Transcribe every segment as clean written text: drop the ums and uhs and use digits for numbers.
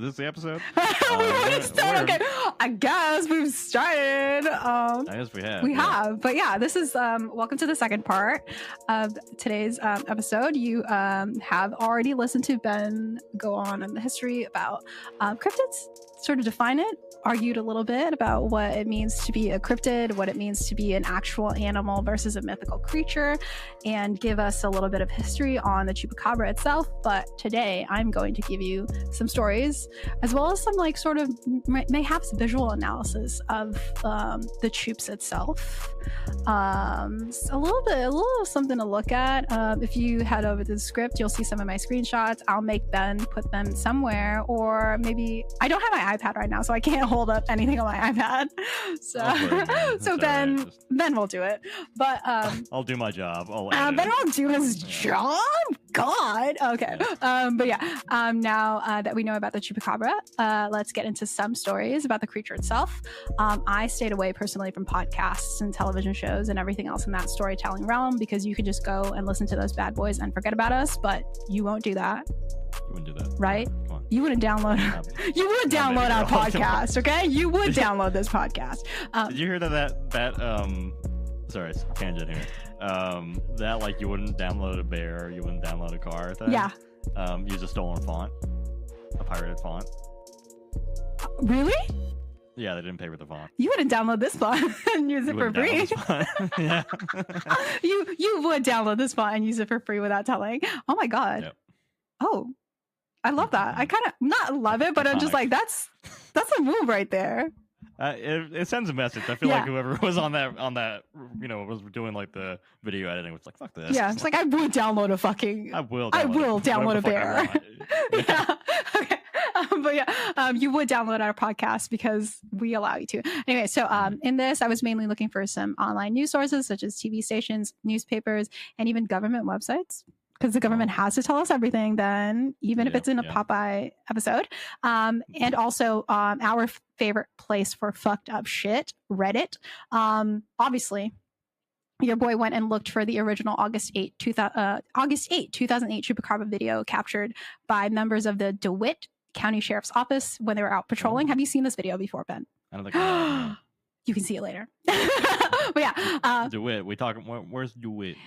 Is this the episode? Okay, I guess we've started. I guess we have. We have. But yeah, this is welcome to the second part of today's episode. You have already listened to Ben go on in the history about cryptids, sort of define it, argued a little bit about what it means to be a cryptid, what it means to be an actual animal versus a mythical creature, and give us a little bit of history on the chupacabra itself. But today I'm going to give you some stories as well as some like sort of mayhaps visual analysis of the chups itself. A little something to look at. If you head over to the script, you'll see some of my screenshots. I'll make Ben put them somewhere, or maybe I don't have my iPad right now, so I can't hold up anything on my iPad. So Ben will do it. But I'll do my job. Ben will do his job. God. Okay. But yeah. Now that we know about the chupacabra, let's get into some stories about the creature itself. I stayed away personally from podcasts and television shows and everything else in that storytelling realm because you could just go and listen to those bad boys and forget about us. But you won't do that. You wouldn't do that, right? Come on. You wouldn't download. You would download our podcast, okay? You would download this podcast. Did you hear that? Sorry, tangent here. That like you wouldn't download a bear, you wouldn't download a car thing. Yeah. Use a stolen font, a pirated font. Really? Yeah, they didn't pay for the font. You wouldn't download this font and use it for free. Yeah. You would download this font and use it for free without telling. Oh my god. Yep. Oh, I love that. I kind of not love it, but I'm just like that's a move right there. It sends a message. I feel like whoever was on that, was doing like the video editing was like, fuck this. Yeah, it's like I would download a fucking. I will download a bear. Yeah. Okay. But yeah, you would download our podcast because we allow you to. Anyway, so in this, I was mainly looking for some online news sources such as TV stations, newspapers, and even government websites. Because the government has to tell us everything then, even if it's in a Popeye episode. And also our favorite place for fucked up shit, Reddit. Obviously, your boy went and looked for the original August 8, 2008 Chupacabra video captured by members of the DeWitt County Sheriff's Office when they were out patrolling. Have you seen this video before, Ben? I don't think I have. You can see it later. But yeah. DeWitt. We talking, where's DeWitt?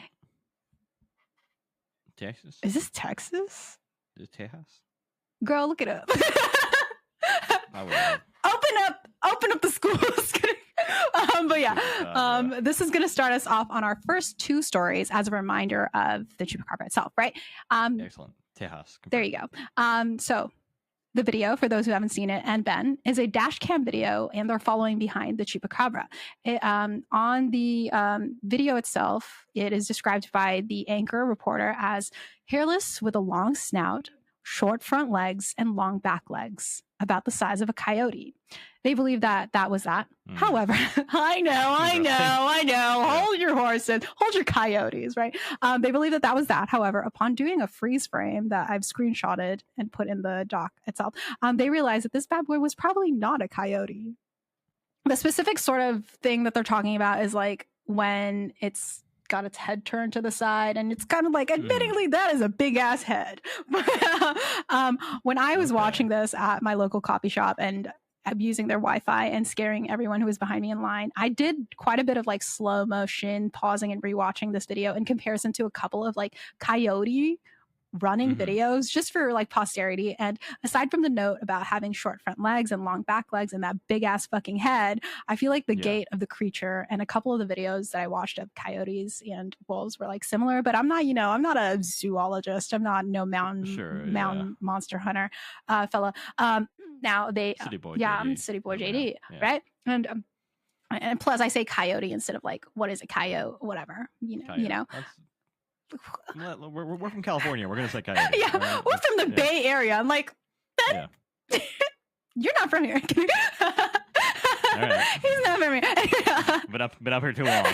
Texas? Is this Texas? Is it Texas? Girl, look it up. I will. Open up the schools. But yeah, this is going to start us off on our first two stories as a reminder of the chupacabra itself, right? Excellent. Texas. There you go. So the video, for those who haven't seen it, and Ben, is a dash cam video, and they're following behind the chupacabra. On the video itself, it is described by the anchor reporter as hairless with a long snout, short front legs, and long back legs, about the size of a coyote. They believe that was that. However, I know. Hold your horses, hold your coyotes, right? They believe that was that. However, upon doing a freeze frame that I've screenshotted and put in the doc itself, they realized that this bad boy was probably not a coyote. The specific sort of thing that they're talking about is like when it's got its head turned to the side, and it's kind of like, admittedly, that is a big ass head. But when I was watching this at my local coffee shop and abusing their Wi-Fi and scaring everyone who was behind me in line, I did quite a bit of like slow motion pausing and rewatching this video in comparison to a couple of like coyote running videos just for like posterity. And aside from the note about having short front legs and long back legs and that big ass fucking head, I feel like the gait of the creature and a couple of the videos that I watched of coyotes and wolves were like similar. But I'm not, I'm not a zoologist. I'm not mountain monster hunter fella. Now they City Boy I'm City Boy JD, right? And plus I say coyote instead of like, what is a coyote, whatever, you know. We're from California. We're gonna say coyote. Yeah, right? We're from the Bay Area. I'm like, you're not from here. Right. He's not from here. Been up here too long.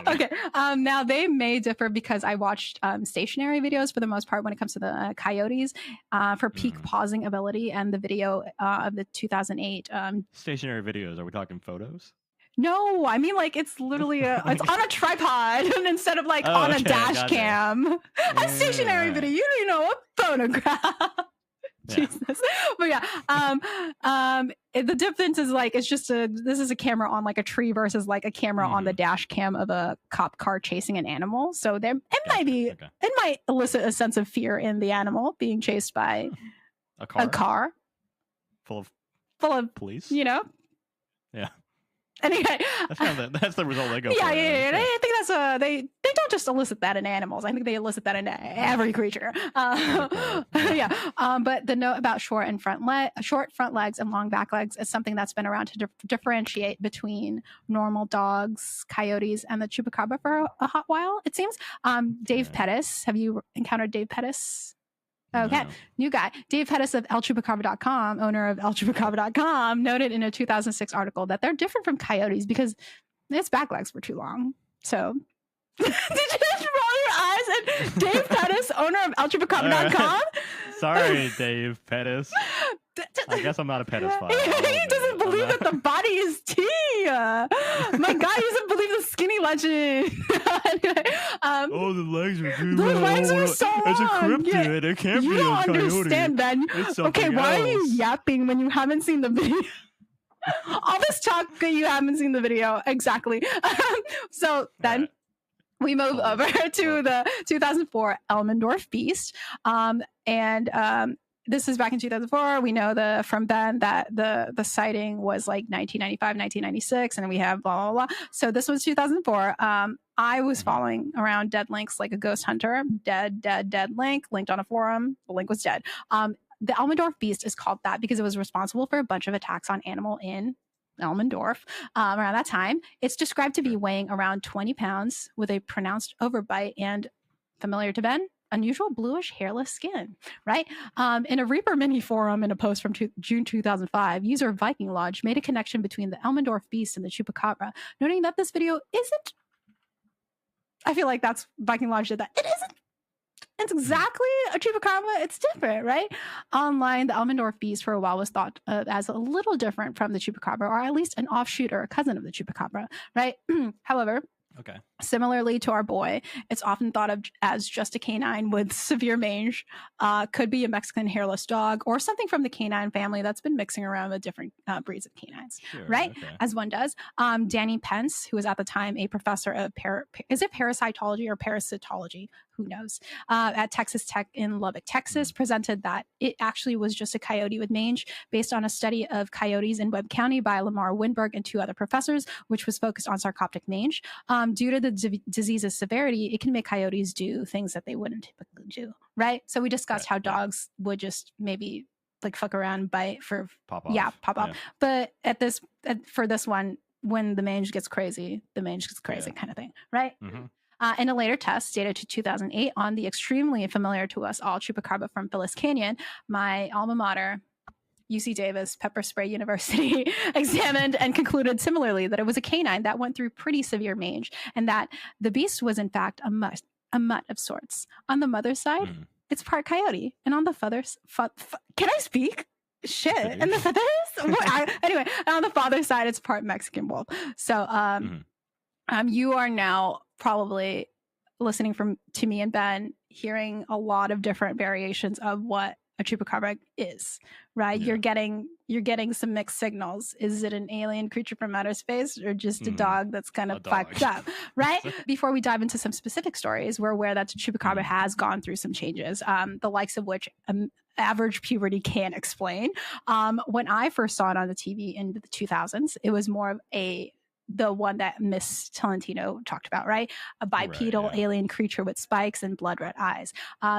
Okay. Now they may differ because I watched stationary videos for the most part when it comes to the coyotes for peak pausing ability, and the video of the 2008 stationary videos. Are we talking photos? No, I mean like it's literally it's on a tripod instead of like on a dash cam. A stationary video. You don't know, a photograph. Jesus. But yeah, the difference is like this is a camera on like a tree versus like a camera on the dash cam of a cop car chasing an animal. So it might elicit a sense of fear in the animal being chased by a car full of police. Yeah. Anyway, that's the result they go for. Yeah. I think that's they don't just elicit that in animals. I think they elicit that in every creature. But the note about short front legs and long back legs is something that's been around to differentiate between normal dogs, coyotes, and the chupacabra for a hot while. It seems. Dave Pettis, have you encountered Dave Pettis? Okay, no. New guy. Dave Pettis of chupacabra.com, owner of chupacabra.com, noted in a 2006 article that they're different from coyotes because its back legs were too long. So, did you just roll your eyes at Dave Pettis, owner of chupacabra.com? Sorry, Dave Pettis. I guess I'm not a pedophile. He doesn't believe that the body is tea. My God, he doesn't believe the skinny legend. The legs are too long. The legs are so long. It's a cryptid. It can't be a coyote. You don't understand, Ben. Okay, why are you yapping when you haven't seen the video? All this talk, you haven't seen the video. Exactly. So then we move over to the 2004 Elmendorf Beast. This is back in 2004. We know from Ben that the sighting was like 1995, 1996, and we have blah, blah, blah. So this was 2004. I was following around dead links like a ghost hunter. Dead link, linked on a forum. The link was dead. The Elmendorf Beast is called that because it was responsible for a bunch of attacks on animal in Elmendorf around that time. It's described to be weighing around 20 pounds with a pronounced overbite and, familiar to Ben, unusual bluish hairless skin, right? In a Reaper mini forum in a post from June 2005, user Viking Lodge made a connection between the Elmendorf Beast and the chupacabra, noting that this video isn't, I feel like that's Viking Lodge did that. It isn't. It's exactly a chupacabra. It's different, right? Online, the Elmendorf Beast for a while was thought of as a little different from the chupacabra, or at least an offshoot or a cousin of the chupacabra, right? However, similarly to our boy, it's often thought of as just a canine with severe mange, could be a Mexican hairless dog or something from the canine family that's been mixing around with different breeds of canines, right? Okay. As one does. Danny Pence, who was at the time a professor of parasitology or parasitology, who knows, at Texas Tech in Lubbock, Texas, presented that it actually was just a coyote with mange based on a study of coyotes in Webb County by Lamar Winberg and two other professors, which was focused on sarcoptic mange. Due to the disease's severity, it can make coyotes do things that they wouldn't typically do, right? So we discussed how dogs would just maybe like fuck around and bite for pop off. But for this one, when the mange gets crazy, kind of thing, right? Mm-hmm. In a later test dated to 2008 on the extremely familiar to us all chupacabra from Phyllis Canyon, my alma mater, UC Davis Pepper Spray University, examined and concluded similarly that it was a canine that went through pretty severe mange and that the beast was in fact a mutt of sorts. On the mother's side, it's part coyote, and on the father's can I speak? Shit. And the father's anyway, and on the father's side, it's part Mexican wolf. So you are now probably listening to me and Ben, hearing a lot of different variations of what a chupacabra is, right? Yeah. You're getting some mixed signals. Is it an alien creature from outer space or just a dog that's kind of fucked up, right? Before we dive into some specific stories, we're aware that the chupacabra has gone through some changes, the likes of which average puberty can't explain. When I first saw it on the TV in the 2000s, it was more of the one that Miss Tolentino talked about, right? A bipedal alien creature with spikes and blood red eyes.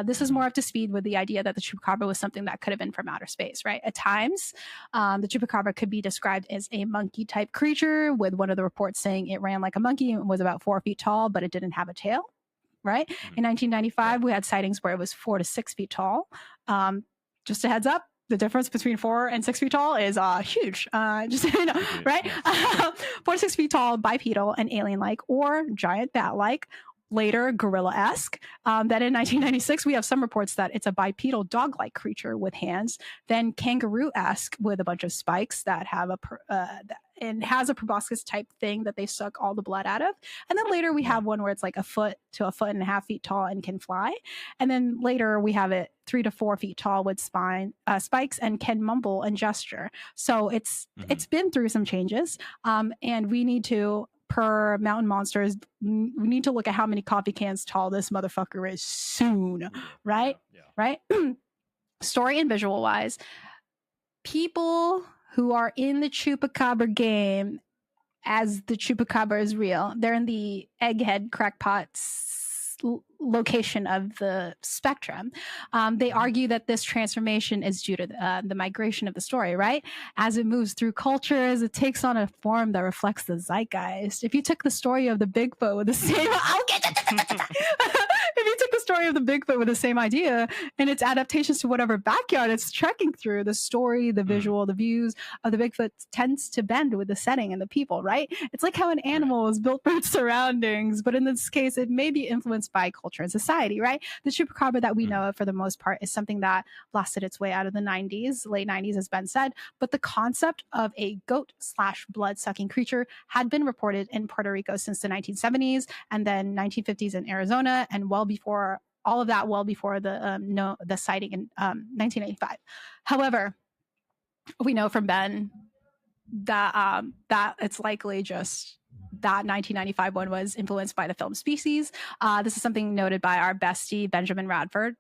This is more up to speed with the idea that the chupacabra was something that could have been from outer space, right? At times, the chupacabra could be described as a monkey type creature, with one of the reports saying it ran like a monkey and was about 4 feet tall, but it didn't have a tail, right? In 1995, we had sightings where it was 4 to 6 feet tall. Just a heads up, the difference between 4 and 6 feet tall is huge. Just so you know, right? 4 to 6 feet tall, bipedal, and alien-like, or giant bat-like, later gorilla-esque. Then in 1996, we have some reports that it's a bipedal dog-like creature with hands. Then kangaroo-esque with a bunch of spikes that have and has a proboscis type thing that they suck all the blood out of. And then later we have one where it's like a foot to 1.5 feet tall and can fly. And then later we have it 3 to 4 feet tall with spikes and can mumble and gesture. So it's been through some changes. And we need to, per Mountain Monsters, we need to look at how many coffee cans tall this motherfucker is soon, right? Right? Story and visual wise, people who are in the chupacabra game, as the chupacabra is real, they're in the egghead crackpots location of the spectrum. They argue that this transformation is due to the migration of the story, right? As it moves through cultures, it takes on a form that reflects the zeitgeist. If you took the story of the Bigfoot with the same, if you took the story of the Bigfoot with the same idea and its adaptations to whatever backyard it's trekking through, the story, the visual, the views of the Bigfoot tends to bend with the setting and the people, right? It's like how an animal is built for its surroundings, but in this case, it may be influenced by culture and society, right? The chupacabra that we know of for the most part is something that blasted its way out of the 90s, late 90s, as Ben said, but the concept of a goat/blood-sucking creature had been reported in Puerto Rico since the 1970s and then 1950s in Arizona, and well before all of that, well before the sighting in 1985. However, we know from Ben that it's likely just that 1995 one was influenced by the film Species. This is something noted by our bestie, Benjamin Radford.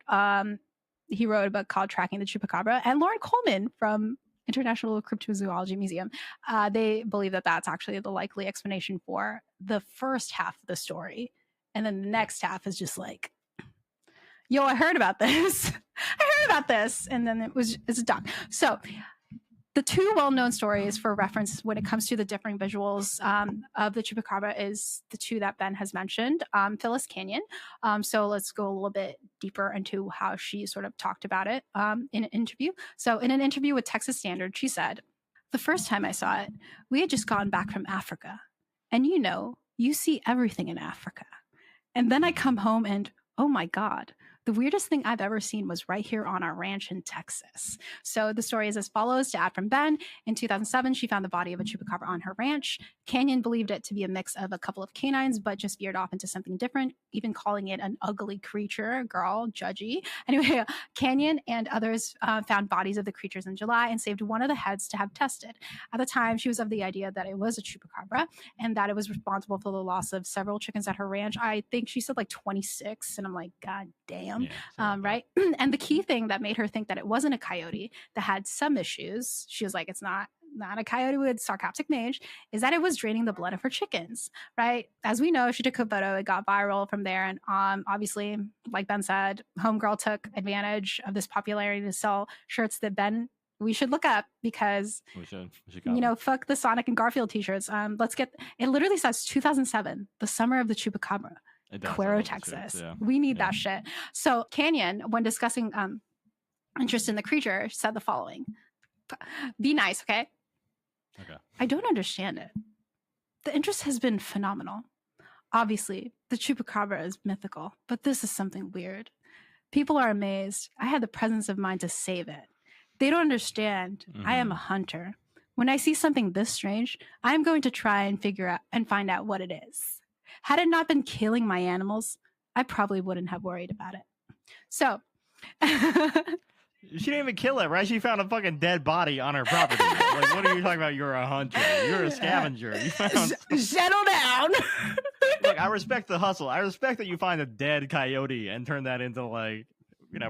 He wrote a book called Tracking the Chupacabra, and Lauren Coleman from International Cryptozoology Museum. They believe that that's actually the likely explanation for the first half of the story. And then the next half is just like, yo, I heard about this. And then it's done. So the two well-known stories for reference when it comes to the differing visuals of the chupacabra is the two that Ben has mentioned, Phyllis Canyon. So let's go a little bit deeper into how she sort of talked about it in an interview. So in an interview with Texas Standard, she said, "The first time I saw it, we had just gotten back from Africa. And you see everything in Africa. And then I come home and, oh my God, the weirdest thing I've ever seen was right here on our ranch in Texas." So the story is as follows, to add from Ben. In 2007, she found the body of a chupacabra on her ranch. Canyon believed it to be a mix of a couple of canines, but just veered off into something different, even calling it an ugly creature. Girl, judgy. Anyway, Canyon and others found bodies of the creatures in July and saved one of the heads to have tested. At the time, she was of the idea that it was a chupacabra and that it was responsible for the loss of several chickens at her ranch. I think she said like 26, and I'm like, God damn. Right? And the key thing that made her think that it wasn't a coyote that had some issues, she was like, it's not a coyote with sarcoptic mange, is that it was draining the blood of her chickens, right? As we know, she took a photo, it got viral from there. And obviously, like Ben said, Homegirl took advantage of this popularity to sell shirts that Ben, we should look up, because we should fuck the Sonic and Garfield t-shirts. It literally says 2007, the summer of the chupacabra. Cuero, Texas. We need that shit. So Canyon, when discussing interest in the creature, said the following: "Be nice, okay? I don't understand it. The interest has been phenomenal. Obviously, the chupacabra is mythical, but this is something weird. People are amazed. I had the presence of mind to save it. They don't understand. I am a hunter. When I see something this strange, I am going to try and figure out and find out what it is. Had it not been killing my animals, I probably wouldn't have worried about it." So she didn't even kill it, right? She found a fucking dead body on her property. Like, what are you talking about? You're a hunter. You're a scavenger. You found... Settle down. Look, I respect the hustle. I respect that you find a dead coyote and turn that into, like,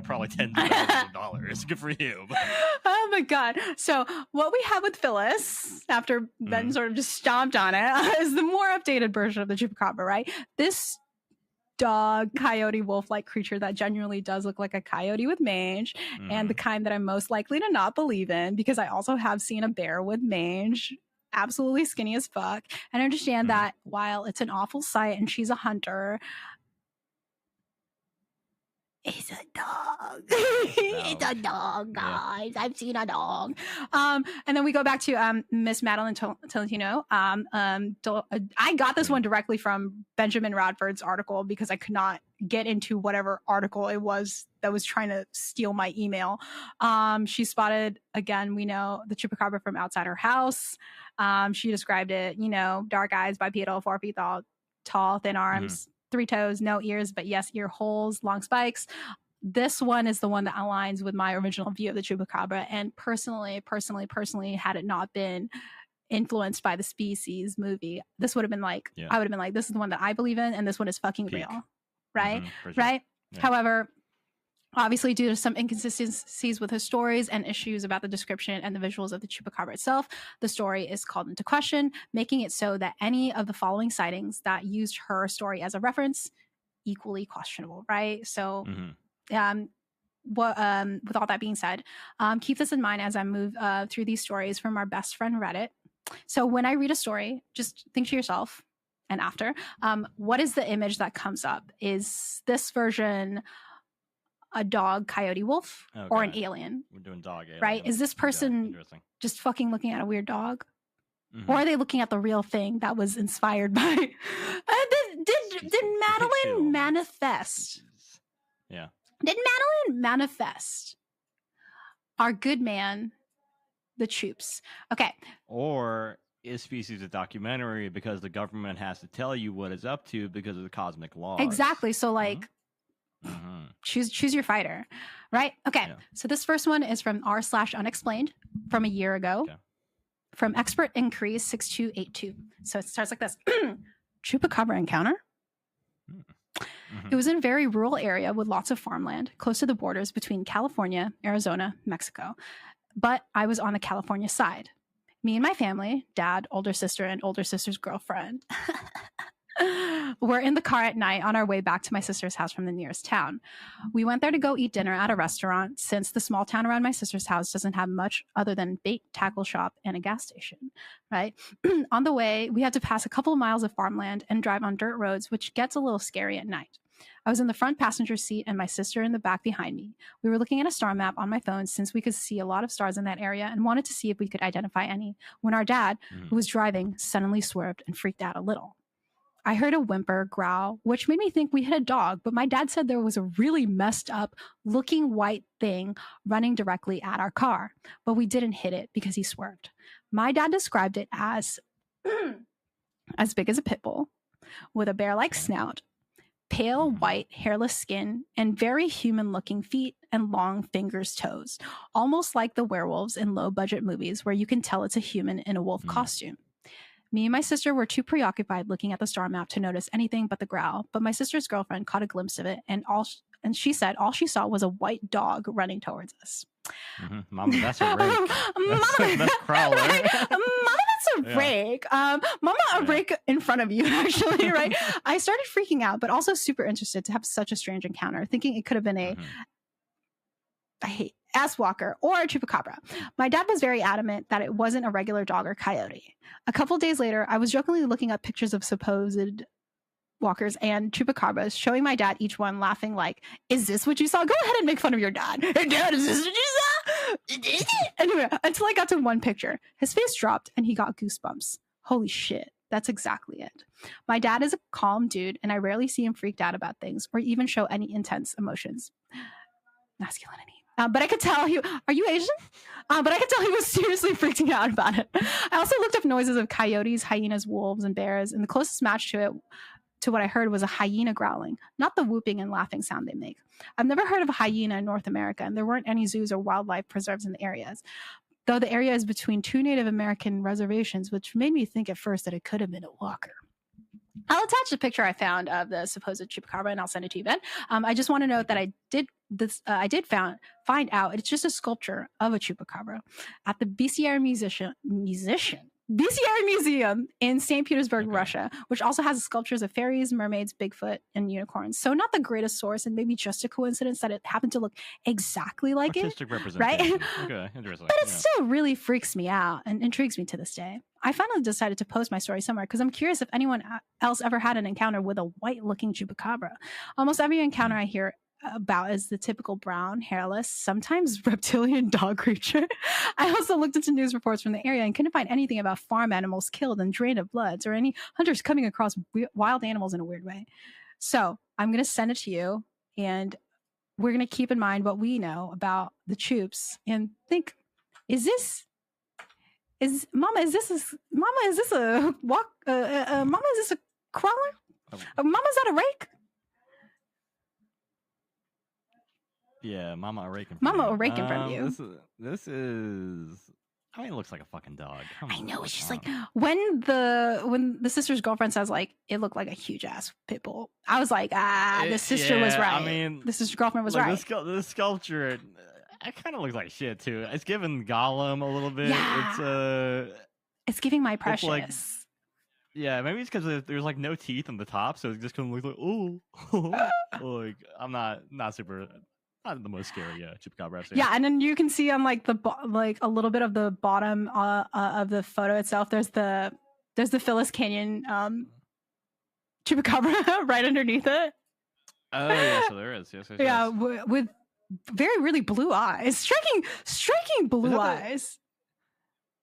probably tens of thousands of dollars. Good for you. Oh my God. So what we have with Phyllis, after Ben sort of just stomped on it, is the more updated version of the chupacabra, right? This dog, coyote, wolf-like creature that genuinely does look like a coyote with mange, and the kind that I'm most likely to not believe in, because I also have seen a bear with mange, absolutely skinny as fuck. And I understand that while it's an awful sight and she's a hunter, It's a dog. It's a dog, guys. Yeah. I've seen a dog. And then we go back to Miss Madeline Tolentino. I got this one directly from Benjamin Radford's article because I could not get into whatever article it was that was trying to steal my email. She spotted, again, we know the chupacabra from outside her house. She described it, dark eyes, bipedal, 4 feet tall, thin arms, 3 toes, no ears, but yes, ear holes, long spikes. This one is the one that aligns with my original view of the chupacabra. And personally, had it not been influenced by the Species movie, this would have been like, I would have been like, this is the one that I believe in, and this one is fucking real. Right? Sure. Right? Yeah. However, obviously, due to some inconsistencies with her stories and issues about the description and the visuals of the chupacabra itself, the story is called into question, making it so that any of the following sightings that used her story as a reference, equally questionable, right? So, with all that being said, keep this in mind as I move through these stories from our best friend Reddit. So when I read a story, just think to yourself, and after, what is the image that comes up? Is this version a dog, coyote, wolf, or an alien? We're doing dog, alien. Right? Is this person just fucking looking at a weird dog? Or are they looking at the real thing that was inspired by... did Madeline manifest? Yeah. Did Madeline manifest our good man, the Chups? Okay. Or is Species a documentary because the government has to tell you what it's up to because of the cosmic laws? Exactly. So, like... choose your fighter, right? Okay. So this first one is from r/unexplained from a year ago, from expert increase 6282. So it starts like this. Chupacabra encounter. It was in a very rural area with lots of farmland close to the borders between California, Arizona, Mexico, but I was on the California side. Me and my family, dad, older sister, and older sister's girlfriend we're in the car at night on our way back to my sister's house from the nearest town. We went there to go eat dinner at a restaurant since the small town around my sister's house doesn't have much other than bait, tackle shop, and a gas station, right? On the way, we had to pass a couple of miles of farmland and drive on dirt roads, which gets a little scary at night. I was in the front passenger seat and my sister in the back behind me. We were looking at a star map on my phone since we could see a lot of stars in that area and wanted to see if we could identify any, when our dad, who was driving, suddenly swerved and freaked out a little. I heard a whimper, growl, which made me think we hit a dog, but my dad said there was a really messed up looking white thing running directly at our car, but we didn't hit it because he swerved. My dad described it as big as a pit bull with a bear-like snout, pale white hairless skin, and very human-looking feet and long fingers, toes, almost like the werewolves in low-budget movies where you can tell it's a human in a wolf costume. Me and my sister were too preoccupied looking at the star map to notice anything but the growl, but my sister's girlfriend caught a glimpse of it, and she said all she saw was a white dog running towards us. Mama, that's a rake. That's Crowler. Mama, that's a rake. Mama, a rake in front of you, actually, right? I started freaking out, but also super interested to have such a strange encounter, thinking it could have been ass walker or a chupacabra. My dad was very adamant that it wasn't a regular dog or coyote. A couple days later, I was jokingly looking up pictures of supposed walkers and chupacabras, showing my dad each one, laughing like, is this what you saw? Go ahead and make fun of your dad. Hey, Dad, is this what you saw? Anyway, until I got to one picture. His face dropped and he got goosebumps. Holy shit. That's exactly it. My dad is a calm dude, and I rarely see him freaked out about things or even show any intense emotions. Masculinity. But I could tell are you Asian? But I could tell he was seriously freaking out about it. I also looked up noises of coyotes, hyenas, wolves, and bears, and the closest match to what I heard was a hyena growling, not the whooping and laughing sound they make. I've never heard of a hyena in North America, and there weren't any zoos or wildlife preserves in the areas, though the area is between 2 Native American reservations, which made me think at first that it could have been a walker. I'll attach a picture I found of the supposed chupacabra, and I'll send it to you, Ben. I just want to note that I did find out it's just a sculpture of a chupacabra at the BCR Museum in St. Petersburg, Russia, which also has sculptures of fairies, mermaids, Bigfoot, and unicorns. So not the greatest source, and maybe just a coincidence that it happened to look exactly like artistic it. Representation. Right? Okay, interesting. But it still really freaks me out and intrigues me to this day. I finally decided to post my story somewhere because I'm curious if anyone else ever had an encounter with a white-looking chupacabra. Almost every encounter I hear about is the typical brown, hairless, sometimes reptilian dog creature. I also looked into news reports from the area and couldn't find anything about farm animals killed and drained of bloods or any hunters coming across wild animals in a weird way. So I'm going to send it to you, and we're going to keep in mind what we know about the Chups and think, Mama, is this a walk? Mama, is this a crawler? Mama, is that a rake? Yeah, Mama a rake in front Mama of you. a rake in front of you. This is. I mean, it looks like a fucking dog. I know. It's just like when the sister's girlfriend says like it looked like a huge ass pit bull. I was like, the sister was right. I mean, the sister's girlfriend was right. This sculpture, it kind of looks like shit too. It's giving Gollum a little bit. Yeah. It's giving My Precious. Like, yeah, maybe it's because there's like no teeth on the top, so it just kind of looks like like I'm not super. Not the most scary chupacabra I've seen. Yeah, and then you can see on like like a little bit of the bottom of the photo itself. There's the Phyllis Canyon chupacabra right underneath it. Oh yeah, so there is. Yes. Yeah, with very really blue eyes, striking blue eyes.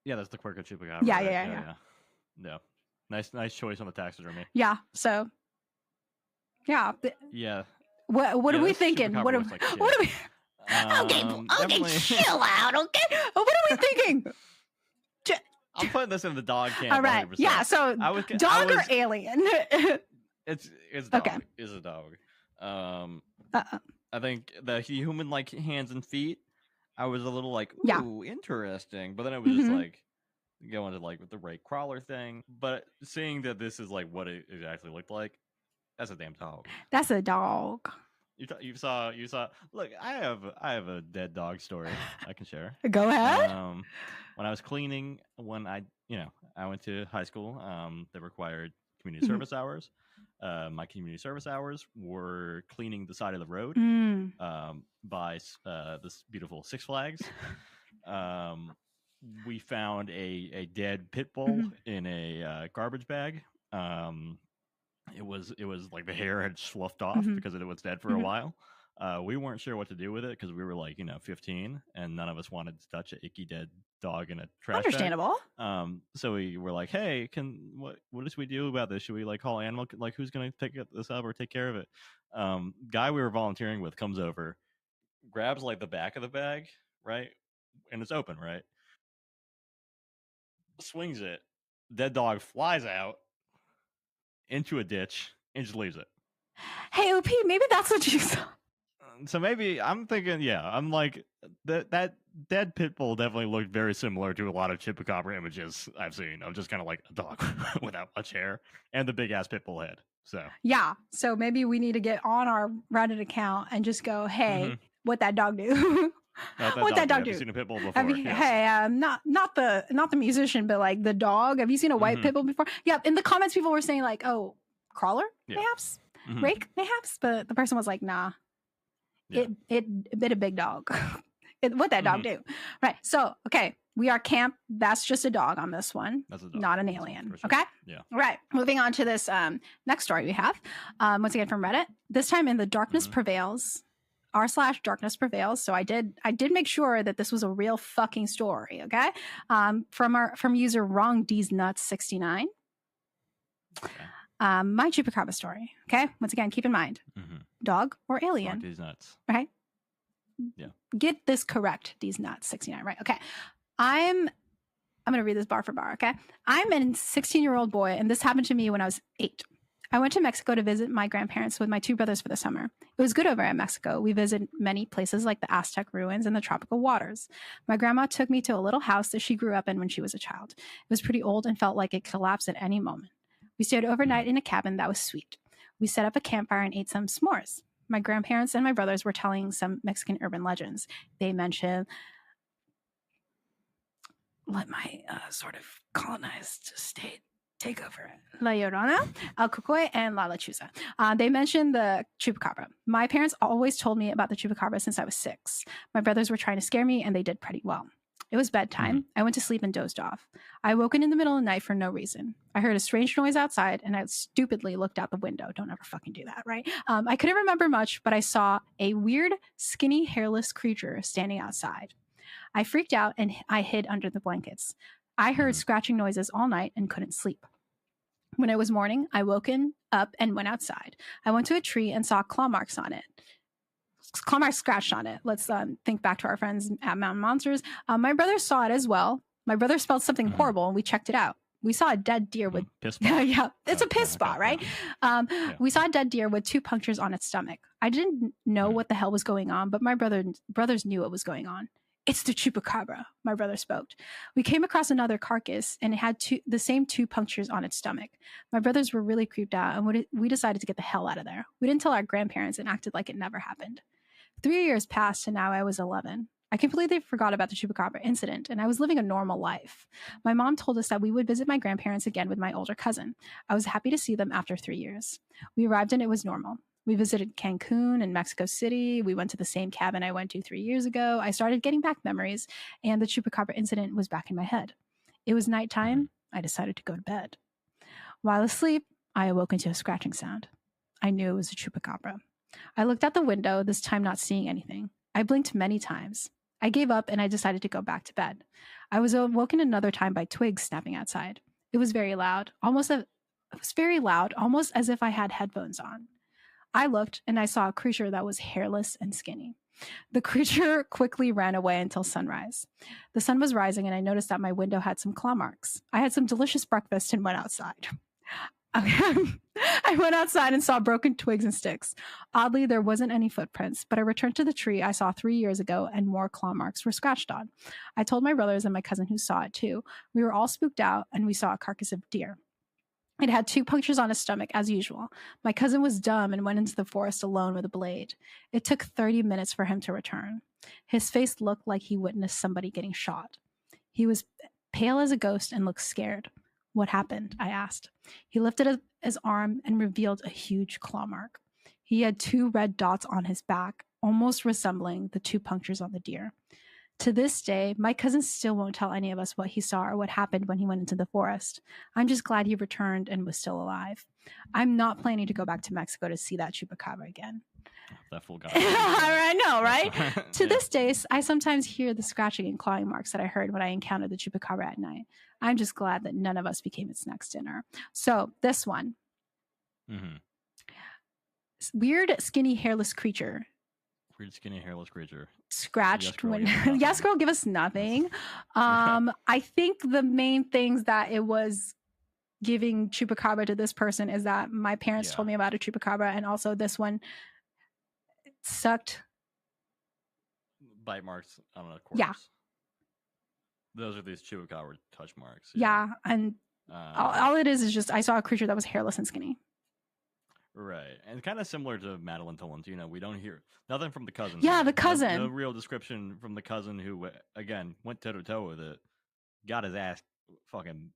Yeah, that's the quirk of chupacabra. Yeah. Nice choice on the taxidermy. Yeah. So. Yeah. Yeah. What are we thinking? What are we? Okay, chill out. Okay, what are we thinking? I'm putting this in the dog camp. All right, 100%. yeah. So, dog or alien? It's dog. Okay. It's a dog. I think the human-like hands and feet. I was a little like, ooh, interesting, but then it was just like going to like with the rake crawler thing. But seeing that this is like what it actually looked like. That's a damn dog. That's a dog. You saw. Look, I have a dead dog story I can share. Go ahead. When I was cleaning, when I went to high school, that required community service hours. My community service hours were cleaning the side of the road by this beautiful Six Flags. We found a dead pit bull in a garbage bag. It was like the hair had sloughed off because it was dead for a while. We weren't sure what to do with it because we were like 15, and none of us wanted to touch an icky dead dog in a trash Understandable. bag. So we were like, hey, what should we do about this? Should we like call animal? Like, who's gonna pick this up or take care of it? Guy we were volunteering with comes over, grabs like the back of the bag, right, and it's open, right, swings it, dead dog flies out into a ditch and just leaves it. Hey, OP, maybe that's what you saw. So maybe I'm thinking, I'm like that dead pit bull definitely looked very similar to a lot of chupacabra images I've seen of just kind of like a dog without much hair and the big ass pit bull head. So maybe we need to get on our Reddit account and just go, hey, what that dog do? What that dog do? Have you seen a pit bull before? Hey, not the musician, but like the dog. Have you seen a white pit bull before? Yeah. In the comments, people were saying like, oh, crawler, mayhaps, rake, mayhaps, but the person was like, nah, it bit a big dog. What that dog do? Right. So okay, we are camp. That's just a dog on this one. That's a dog. Not an alien. Sure. Okay. Yeah. Right. Moving on to this next story we have. Once again from Reddit. This time in the darkness prevails. r/darkness prevails. So I did make sure that this was a real fucking story. Okay. From user wrong D's nuts 69. Okay. My chupacabra story. Okay. Once again, keep in mind, dog or alien. These nuts. Okay. Yeah. Get this correct. These nuts 69. Right. Okay. I'm going to read this bar for bar. Okay. I'm a 16-year-old boy, and this happened to me when I was 8. I went to Mexico to visit my grandparents with my 2 brothers for the summer. It was good over in Mexico. We visited many places like the Aztec ruins and the tropical waters. My grandma took me to a little house that she grew up in when she was a child. It was pretty old and felt like it collapsed at any moment. We stayed overnight in a cabin that was sweet. We set up a campfire and ate some s'mores. My grandparents and my brothers were telling some Mexican urban legends. They mentioned, let my sort of colonized state take over it. La Llorona, El Cucoy, and La Lechuza. They mentioned the chupacabra. My parents always told me about the chupacabra since I was 6. My brothers were trying to scare me, and they did pretty well. It was bedtime. I went to sleep and dozed off. I woke in the middle of the night for no reason. I heard a strange noise outside and I stupidly looked out the window. Don't ever fucking do that, right? I couldn't remember much, but I saw a weird, skinny, hairless creature standing outside. I freaked out and I hid under the blankets. I heard scratching noises all night and couldn't sleep. When it was morning, I woken up and went outside. I went to a tree and saw claw marks on it. Claw marks scratched on it. Let's think back to our friends at Mountain Monsters. My brother saw it as well. My brother spelled something horrible and we checked it out. We saw a dead deer with piss spot. Yeah, it's a piss spot, right? We saw a dead deer with 2 punctures on its stomach. I didn't know what the hell was going on, but my brothers knew what was going on. It's the chupacabra, my brother spoke. We came across another carcass and it had the same 2 punctures on its stomach. My brothers were really creeped out and we decided to get the hell out of there. We didn't tell our grandparents and acted like it never happened. 3 years passed and now I was 11. I completely forgot about the chupacabra incident and I was living a normal life. My mom told us that we would visit my grandparents again with my older cousin. I was happy to see them after 3 years. We arrived and it was normal. We visited Cancun and Mexico City. We went to the same cabin I went to 3 years ago. I started getting back memories and the chupacabra incident was back in my head. It was nighttime. I decided to go to bed. While asleep, I awoke into a scratching sound. I knew it was a chupacabra. I looked out the window, this time not seeing anything. I blinked many times. I gave up and I decided to go back to bed. I was awoken another time by twigs snapping outside. It was very loud, almost as if I had headphones on. I looked and I saw a creature that was hairless and skinny. The creature quickly ran away until sunrise. The sun was rising and I noticed that my window had some claw marks. I had some delicious breakfast and went outside. I went outside and saw broken twigs and sticks. Oddly, there wasn't any footprints, but I returned to the tree I saw 3 years ago and more claw marks were scratched on. I told my brothers and my cousin who saw it too. We were all spooked out and we saw a carcass of deer. It had 2 punctures on his stomach, as usual. My cousin was dumb and went into the forest alone with a blade. It took 30 minutes for him to return. His face looked like he witnessed somebody getting shot. He was pale as a ghost and looked scared. What happened? I asked. He lifted his arm and revealed a huge claw mark. He had 2 red dots on his back, almost resembling the 2 punctures on the deer. To this day, my cousin still won't tell any of us what he saw or what happened when he went into the forest. I'm just glad he returned and was still alive. I'm not planning to go back to Mexico to see that chupacabra again. That fool guy. I know, right? To this day, I sometimes hear the scratching and clawing marks that I heard when I encountered the chupacabra at night. I'm just glad that none of us became its next dinner. So this one. Weird, skinny, hairless creature. Weird, skinny, hairless creature. Scratched when yes, girl, give us nothing. I think the main things that it was giving chupacabra to this person is that my parents told me about a chupacabra, and also this one sucked bite marks on a corpse. Yeah, those are these chupacabra touch marks. Yeah, and all it is just I saw a creature that was hairless and skinny. Right, and kind of similar to Madeline Tolentino, we don't hear nothing from the cousin. Yeah, the cousin. No real description from the cousin who, again, went toe to toe with it, got his ass fucking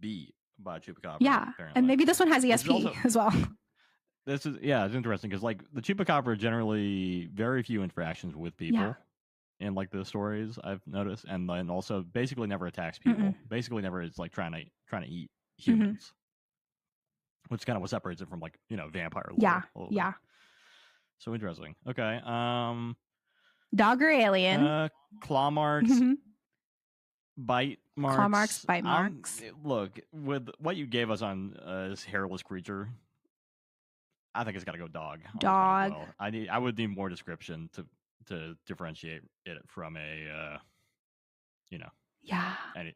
beat by a chupacabra. Yeah, apparently. And maybe this one has ESP also, as well. This is it's interesting because like the chupacabra generally very few interactions with people in like the stories I've noticed, and then also basically never attacks people. Basically, never is like trying to eat humans. Which kind of what separates it from like, vampire lore. Yeah. So interesting. Okay. Dog or alien? Claw marks, bite marks. Claw marks, bite marks. Look, with what you gave us on this hairless creature, I think it's got to go dog. Dog. Well. I would need more description to differentiate it from a, any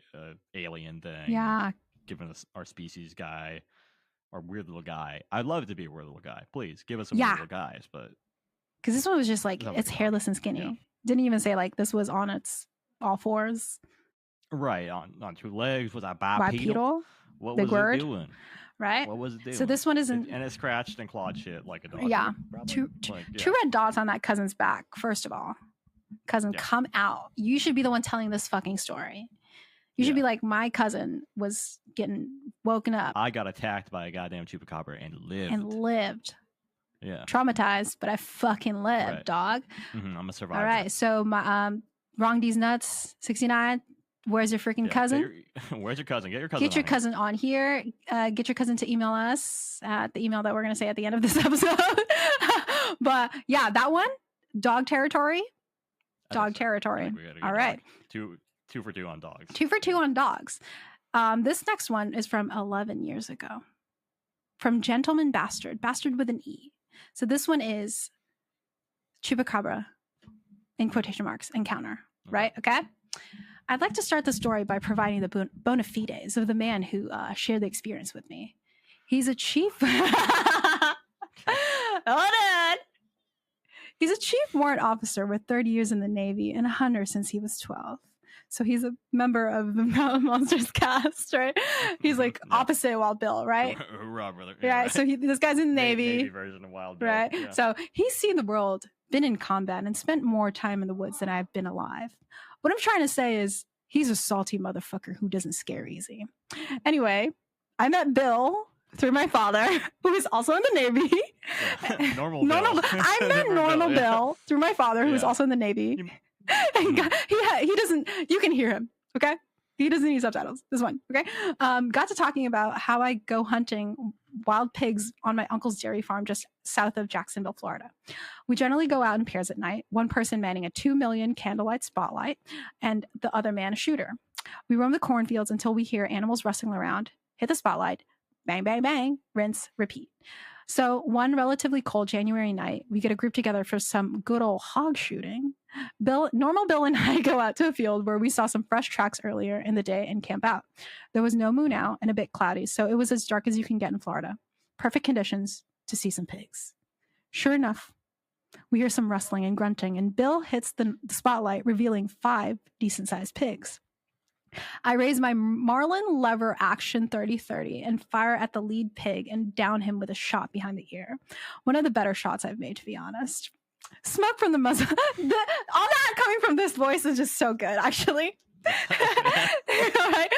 alien thing. Yeah. Given us our species guy. Or weird little guy. I'd love it to be a weird little guy. Please give us some weird little guys, but because this one was just like it's hairless and skinny. Yeah. Didn't even say like this was on its all fours. Right on 2 legs. Was that bipedal? What Big was word. It doing? Right. What was it doing? So this one isn't. And it scratched and clawed shit like a dog. Yeah. Two red dots on that cousin's back. First of all, cousin, come out. You should be the one telling this fucking story. You should be like, my cousin was getting woken up. I got attacked by a goddamn chupacabra and lived. Yeah. Traumatized, but I fucking lived, dog. I'm a survivor. All right. So Wrong these nuts. 69. Where's your freaking cousin? Where's your cousin? Get your cousin. Get your cousin on here. Get your cousin to email us at the email that we're going to say at the end of this episode. But yeah, that one, dog territory. Dog territory. All right. Two for two on dogs. 2 for 2 on dogs. This next one is from 11 years ago. From Gentleman Bastard with an E. So this one is chupacabra, in quotation marks, encounter, right? Okay. I'd like to start the story by providing the bona fides of the man who shared the experience with me. He's a chief. Hold on. He's a chief warrant officer with 30 years in the Navy and a hunter since he was 12. So he's a member of the Mountain Monsters cast, right? He's like opposite Wild Bill, right? Hoorah, brother. Yeah, right. So this guy's in the Navy version of Wild Bill. Right. Yeah. So he's seen the world, been in combat, and spent more time in the woods than I've been alive. What I'm trying to say is he's a salty motherfucker who doesn't scare easy. Anyway, I met Bill through my father, who is also in the Navy. Yeah. Normal Bill. I met normal Bill through my father, who is also in the Navy. And he doesn't, you can hear him, okay? He doesn't need subtitles. This one, okay? Got to talking about how I go hunting wild pigs on my uncle's dairy farm just south of Jacksonville, Florida. We generally go out in pairs at night, one person manning a 2 million candlelight spotlight and the other man a shooter. We roam the cornfields until we hear animals rustling around, hit the spotlight, bang, bang, bang, rinse, repeat. So one relatively cold January night, we get a group together for some good old hog shooting. Normal Bill and I go out to a field where we saw some fresh tracks earlier in the day and camp out. There was no moon out and a bit cloudy, so it was as dark as you can get in Florida. Perfect conditions to see some pigs. Sure enough, we hear some rustling and grunting, and Bill hits the spotlight, revealing 5 decent-sized pigs. I raise my Marlin lever action 30-30 and fire at the lead pig and down him with a shot behind the ear. One of the better shots I've made, to be honest. Smoke from the muzzle. All that coming from this voice is just so good, actually. Right?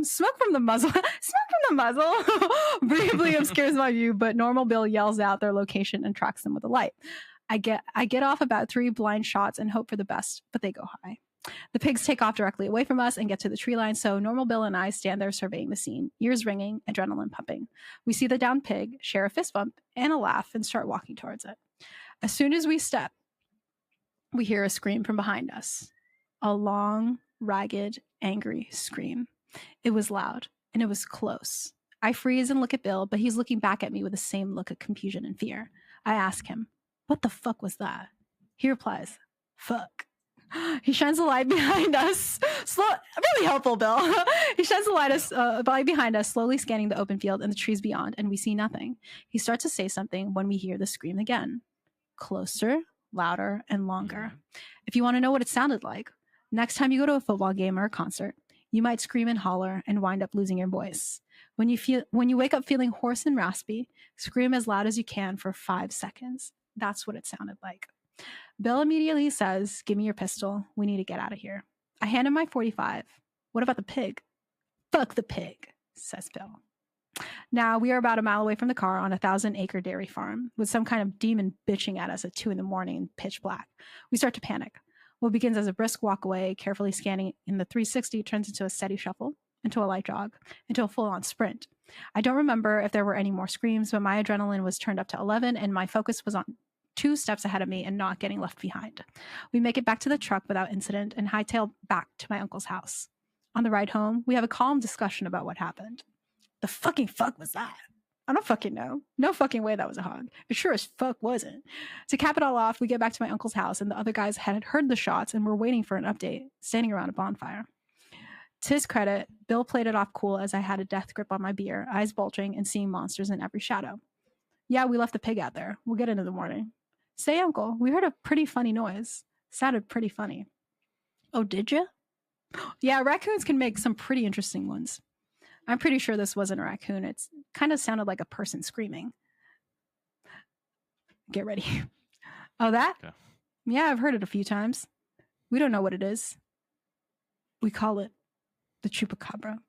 Smoke from the muzzle. Briefly obscures my view, but normal Bill yells out their location and tracks them with a light. I get off about 3 blind shots and hope for the best, but they go high. The pigs take off directly away from us and get to the tree line, so normal Bill and I stand there surveying the scene, ears ringing, adrenaline pumping. We see the downed pig, share a fist bump and a laugh, and start walking towards it. As soon as we step, we hear a scream from behind us. A long, ragged, angry scream. It was loud, and it was close. I freeze and look at Bill, but he's looking back at me with the same look of confusion and fear. I ask him, "What the fuck was that?" He replies, "Fuck." He shines the light behind us. Really helpful, Bill. He shines the light behind us, slowly scanning the open field and the trees beyond, and we see nothing. He starts to say something when we hear the scream again. Closer, louder, and longer. If you want to know what it sounded like, next time you go to a football game or a concert, you might scream and holler and wind up losing your voice. When you wake up feeling hoarse and raspy, scream as loud as you can for 5 seconds. That's what it sounded like. Bill immediately says, "Give me your pistol. We need to get out of here." I hand him my .45. "What about the pig?" "Fuck the pig," says Bill. Now, we are about a mile away from the car on a 1,000-acre dairy farm with some kind of demon bitching at us at 2 a.m. in pitch black. We start to panic. What begins as a brisk walk away, carefully scanning in the 360, turns into a steady shuffle, into a light jog, into a full-on sprint. I don't remember if there were any more screams, but my adrenaline was turned up to 11, and my focus was on 2 steps ahead of me and not getting left behind. We make it back to the truck without incident and hightail back to my uncle's house. On the ride home, we have a calm discussion about what happened. The fucking fuck was that? I don't fucking know. No fucking way that was a hog. It sure as fuck wasn't. To cap it all off, we get back to my uncle's house, and the other guys had heard the shots and were waiting for an update, standing around a bonfire. To his credit, Bill played it off cool as I had a death grip on my beer, eyes bulging and seeing monsters in every shadow. "Yeah, we left the pig out there. We'll get it in the morning." "Say, Uncle, we heard a pretty funny noise. Sounded pretty funny." "Oh, did you?" "Yeah, raccoons can make some pretty interesting ones." I'm pretty sure this wasn't a raccoon. It kind of sounded like a person screaming. Get ready. "Oh, that?" Okay. "Yeah, I've heard it a few times. We don't know what it is. We call it the chupacabra."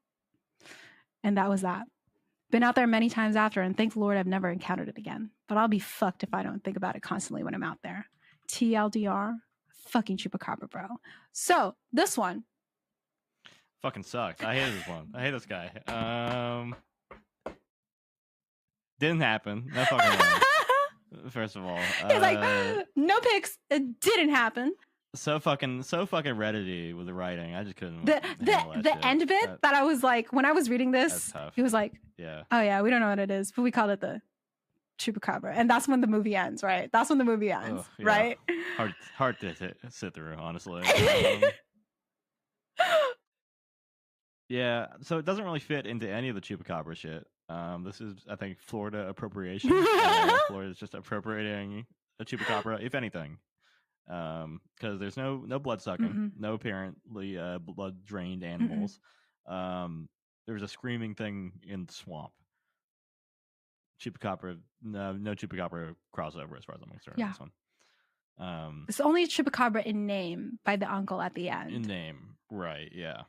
And that was that. Been out there many times after, and thank the Lord I've never encountered it again. But I'll be fucked if I don't think about it constantly when I'm out there. TLDR, Fucking chupacabra, bro. So this one. Fucking sucks. I hate this one. I hate this guy. Didn't happen. No fucking way. First of all, He's like, no pics. It didn't happen. So fucking Reddity with the writing. I just couldn't. The end bit that I was like, when I was reading this, it was like, yeah, oh yeah, we don't know what it is, but we called it the chupacabra, and that's when the movie ends, right? That's when the movie ends, yeah. Right? Hard to sit through, honestly. Yeah, so it doesn't really fit into any of the chupacabra shit. This is, I think, Florida appropriation. Florida's just appropriating a chupacabra, if anything, because there's no blood sucking, no apparently blood drained animals. There's a screaming thing in the swamp. Chupacabra, no chupacabra crossover as far as I'm concerned. Yeah. This one. It's only a chupacabra in name by the uncle at the end. In name, right? Yeah.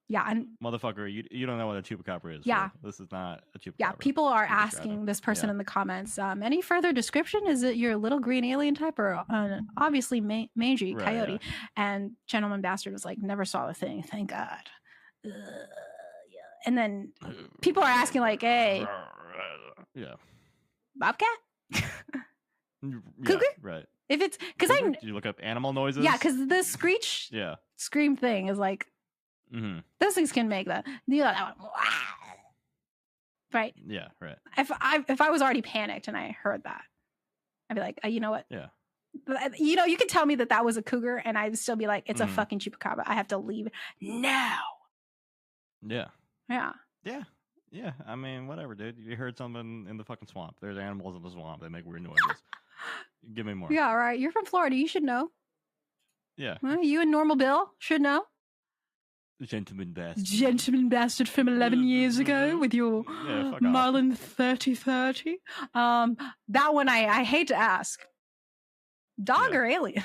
Yeah, and motherfucker, you don't know what a chupacabra is. Yeah, this is not a chupacabra. Yeah, people are asking this person in the comments, any further description? Is it your little green alien type or obviously mangy coyote? Yeah. And Gentleman Bastard was like, never saw a thing. Thank God. Yeah. And then people are asking like, hey, yeah, bobcat, cougar, right? If it's because did you look up animal noises? Yeah, because the screech, scream thing is like. Those things can make that one, right? Yeah, right. If I was already panicked and I heard that, I'd be like, you know what? Yeah. You could tell me that was a cougar, and I'd still be like, it's a fucking chupacabra. I have to leave now. Yeah. Yeah. Yeah. Yeah. I mean, whatever, dude. You heard something in the fucking swamp. There's animals in the swamp. They make weird noises. Give me more. Yeah, all right. You're from Florida. You should know. Yeah. Well, you and Normal Bill should know. Gentleman Bastard from 11 years ago with your Marlin 3030. That one I hate to ask. Dog or alien?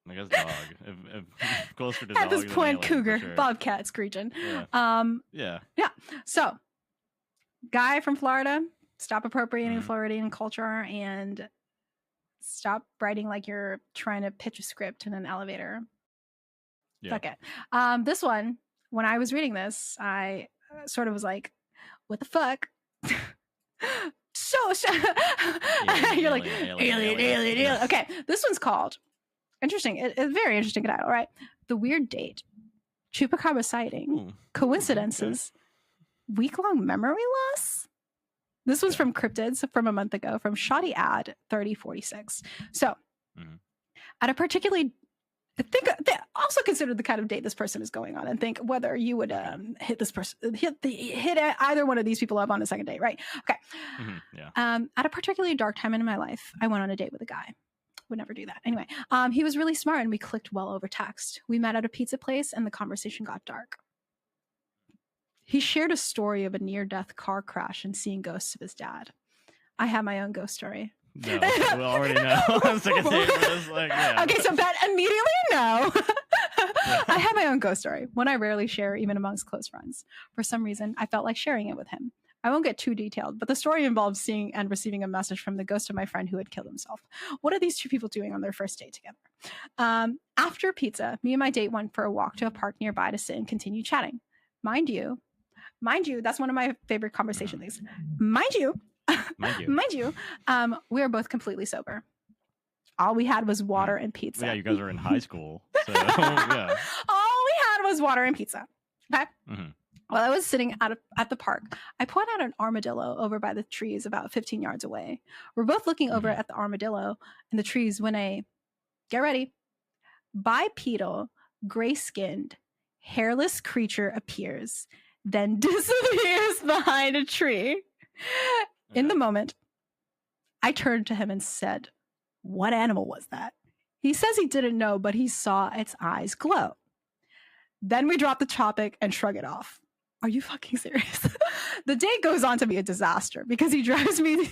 I guess dog. If closer to at dog this point, alien, cougar, sure. bobcat screeching. Yeah. So, guy from Florida, stop appropriating Floridian culture and stop writing like you're trying to pitch a script in an elevator. Yeah. Fuck it. This one, when I was reading this, I sort of was like, what the fuck? You're like, alien. Okay, this one's called, interesting. It's a very interesting title, right? The Weird Date. Chupacabra sighting. Coincidences. Week-long memory loss? This one's from Cryptids from a month ago, from Shoddy Ad 3046. So, at a particularly... I think they also consider the kind of date this person is going on and think whether you would hit this person, hit either one of these people up on a second date, right? Okay. At a particularly dark time in my life, I went on a date with a guy. Would never do that. Anyway, he was really smart and we clicked well over text. We met at a pizza place and the conversation got dark. He shared a story of a near-death car crash and seeing ghosts of his dad. I have my own ghost story. No, we already know. Okay, so Ben, immediately no. I have my own ghost story, one I rarely share even amongst close friends. For some reason, I felt like sharing it with him. I won't get too detailed, but the story involves seeing and receiving a message from the ghost of my friend who had killed himself. What are these two people doing on their first date together? After pizza, me and my date went for a walk to a park nearby to sit and continue chatting. Mind you, that's one of my favorite conversation things. Mind you, we are both completely sober. All we had was water and pizza. Yeah, you guys are in high school. So, yeah. All we had was water and pizza. Okay. While I was sitting at the park, I point out an armadillo over by the trees about 15 yards away. We're both looking over at the armadillo and the trees when a, get ready, bipedal, gray-skinned, hairless creature appears, then disappears behind a tree. In the moment, I turned to him and said, "What animal was that?" He says he didn't know, but he saw its eyes glow. Then we drop the topic and shrug it off. Are you fucking serious? The date goes on to be a disaster because he drives me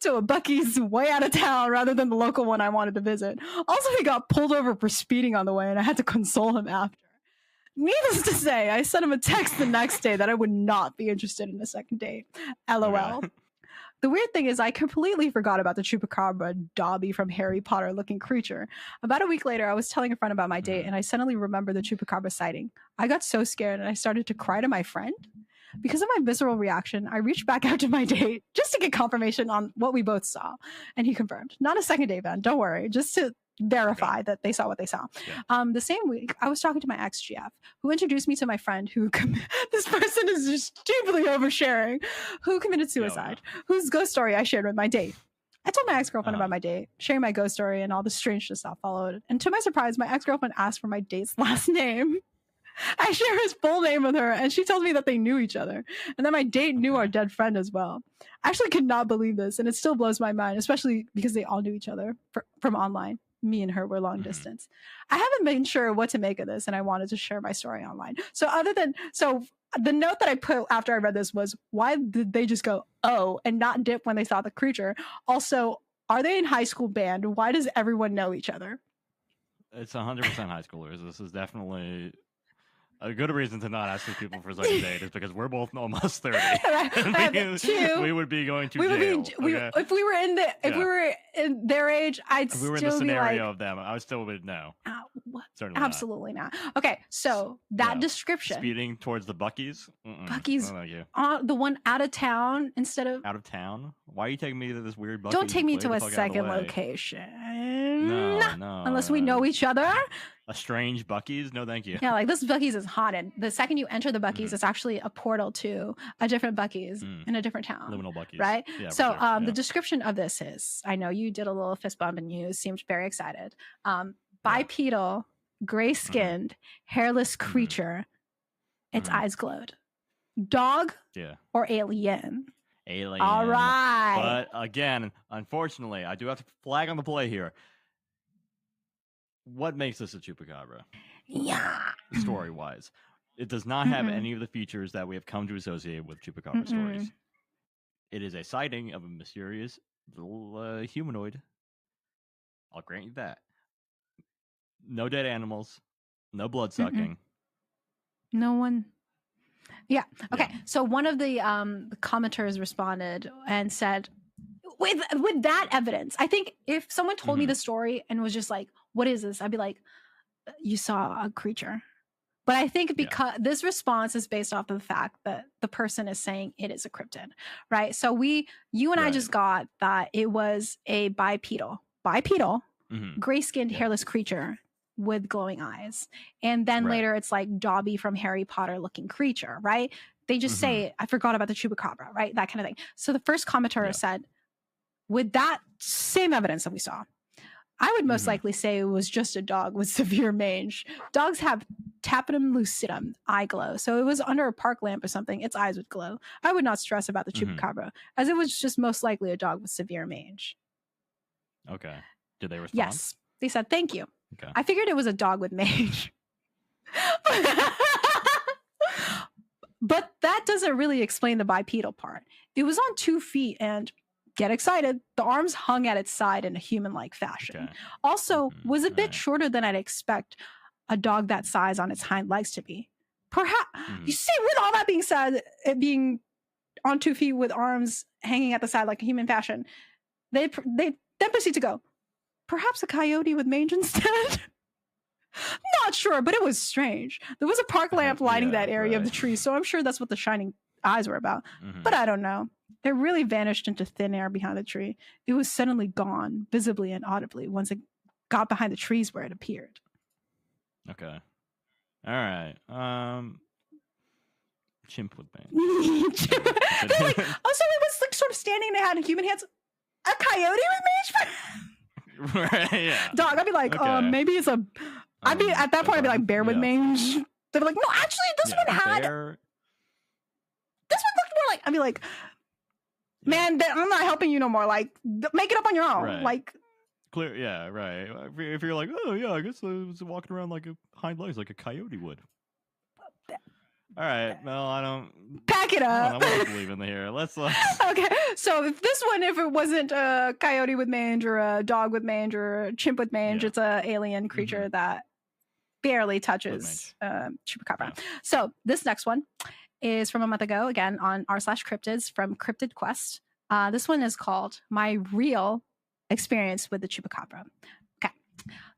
to a Buc-ee's way out of town rather than the local one I wanted to visit. Also, he got pulled over for speeding on the way and I had to console him after. Needless to say, I sent him a text the next day that I would not be interested in a second date. LOL. The weird thing is I completely forgot about the chupacabra Dobby from Harry Potter looking creature. About a week later, I was telling a friend about my date, and I suddenly remembered the chupacabra sighting. I got so scared and I started to cry to my friend. Because of my visceral reaction, I reached back out to my date just to get confirmation on what we both saw. And he confirmed. Not a second date, Ben. Don't worry. Just to verify that they saw what they saw. Yeah. The same week, I was talking to my ex-GF, who introduced me to my friend who this person is just stupidly oversharing, who committed suicide, whose ghost story I shared with my date. I told my ex-girlfriend about my date, sharing my ghost story and all the strange stuff followed. And to my surprise, my ex-girlfriend asked for my date's last name. I share his full name with her, and she tells me that they knew each other, and that my date knew our dead friend as well. I actually could not believe this, and it still blows my mind, especially because they all knew each other from online. Me and her were long distance. I haven't been sure what to make of this, and I wanted to share my story online. So the note that I put after I read this was, why did they just go, oh, and not dip when they saw the creature? Also, are they in high school band? Why does everyone know each other? It's 100% high schoolers. This is definitely a good reason to not ask these people for second date is because we're both almost 30. We would be going to jail. If we were in their age, if we were in the scenario of them, I still would know. Absolutely not. Okay, so that description. Speeding towards the Buc-ee's? Buc-ee's, the one out of town instead of... Out of town? Why are you taking me to this weird Buc-ee's? Don't take me to a second location. No. Unless we know each other. A strange Buc-ee's? No, thank you. Yeah, like this Buc-ee's is haunted. The second you enter the Buc-ee's, it's actually a portal to a different Buc-ee's in a different town. Liminal Buc-ee's. Right? Yeah, so sure. The description of this is, I know you did a little fist bump and you seemed very excited. Bipedal, gray-skinned, hairless creature. Its eyes glowed. Dog or alien? Alien. All right. But again, unfortunately, I do have to flag on the play here. What makes this a chupacabra? Yeah. Story-wise, it does not have any of the features that we have come to associate with chupacabra stories. It is a sighting of a mysterious little humanoid. I'll grant you that. No dead animals. No blood sucking. No one. Yeah. Okay. Yeah. So one of the commenters responded and said, with that evidence, I think if someone told me the story and was just like, what is this? I'd be like, you saw a creature. But I think because this response is based off of the fact that the person is saying it is a cryptid, right? So you and I just got that it was a bipedal, gray-skinned, hairless creature with glowing eyes. And then later it's like Dobby from Harry Potter looking creature, right? They just say, I forgot about the chupacabra, right? That kind of thing. So the first commenter said, with that same evidence that we saw, I would most likely say it was just a dog with severe mange. Dogs have tapetum lucidum, eye glow. So it was under a park lamp or something. Its eyes would glow. I would not stress about the chupacabra, as it was just most likely a dog with severe mange. Okay. Did they respond? Yes. They said, thank you. Okay. I figured it was a dog with mange. But that doesn't really explain the bipedal part. It was on 2 feet and... get excited. The arms hung at its side in a human-like fashion. Okay. Also, was a bit shorter than I'd expect a dog that size on its hind legs to be. Perhaps, you see, with all that being said, it being on 2 feet with arms hanging at the side like a human fashion, they then proceed to go, perhaps a coyote with mange instead? Not sure, but it was strange. There was a park lamp lighting that area of the tree, so I'm sure that's what the shining eyes were about. But I don't know. It really vanished into thin air behind the tree. It was suddenly gone, visibly and audibly, once it got behind the trees where it appeared. Okay. All right. Chimp with mange. They're like, oh, so it was like sort of standing and it had human hands. A coyote with mange? Right, yeah. Dog, I'd be like, maybe it's a... I'd be, at that point, I'd be like, bear with mange. They'd be like, no, actually, this one had... Bear. This one looked more like... I'd be like... Man, I'm not helping you no more. Like, make it up on your own. Right. Like, clear, yeah, right. If you're like, oh yeah, I guess I was walking around like a hind legs, like a coyote would. All right, well, I don't pack it up. I don't believe in here. Let's. Okay, so if it wasn't a coyote with mange or a dog with mange or a chimp with mange, it's a alien creature that barely touches chupacabra. Yeah. So this next one is from a month ago, again on r/cryptids from Cryptid Quest. This one is called My Real Experience with the Chupacabra. Okay.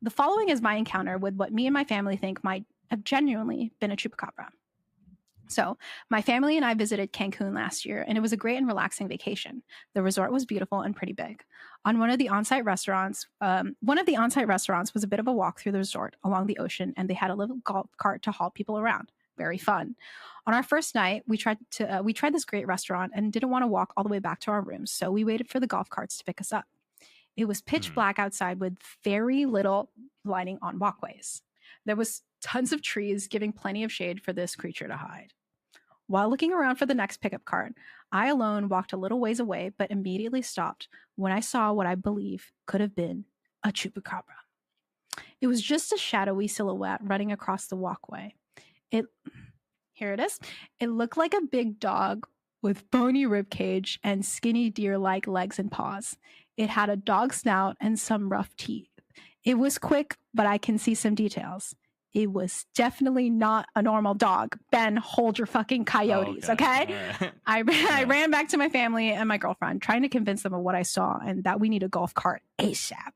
The following is my encounter with what me and my family think might have genuinely been a chupacabra. So, my family and I visited Cancun last year, and it was a great and relaxing vacation. The resort was beautiful and pretty big. On one of the on-site restaurants was a bit of a walk through the resort along the ocean, and they had a little golf cart to haul people around. Very fun. On our first night, we tried this great restaurant and didn't want to walk all the way back to our rooms, so we waited for the golf carts to pick us up. It was pitch black outside with very little lighting on walkways. There was tons of trees giving plenty of shade for this creature to hide. While looking around for the next pickup cart, I alone walked a little ways away, but immediately stopped when I saw what I believe could have been a chupacabra. It was just a shadowy silhouette running across the walkway. Here it is. It looked like a big dog with bony ribcage and skinny deer-like legs and paws. It had a dog snout and some rough teeth. It was quick, but I can see some details. It was definitely not a normal dog. Ben, hold your fucking coyotes, okay? Right. I ran back to my family and my girlfriend, trying to convince them of what I saw and that we need a golf cart ASAP.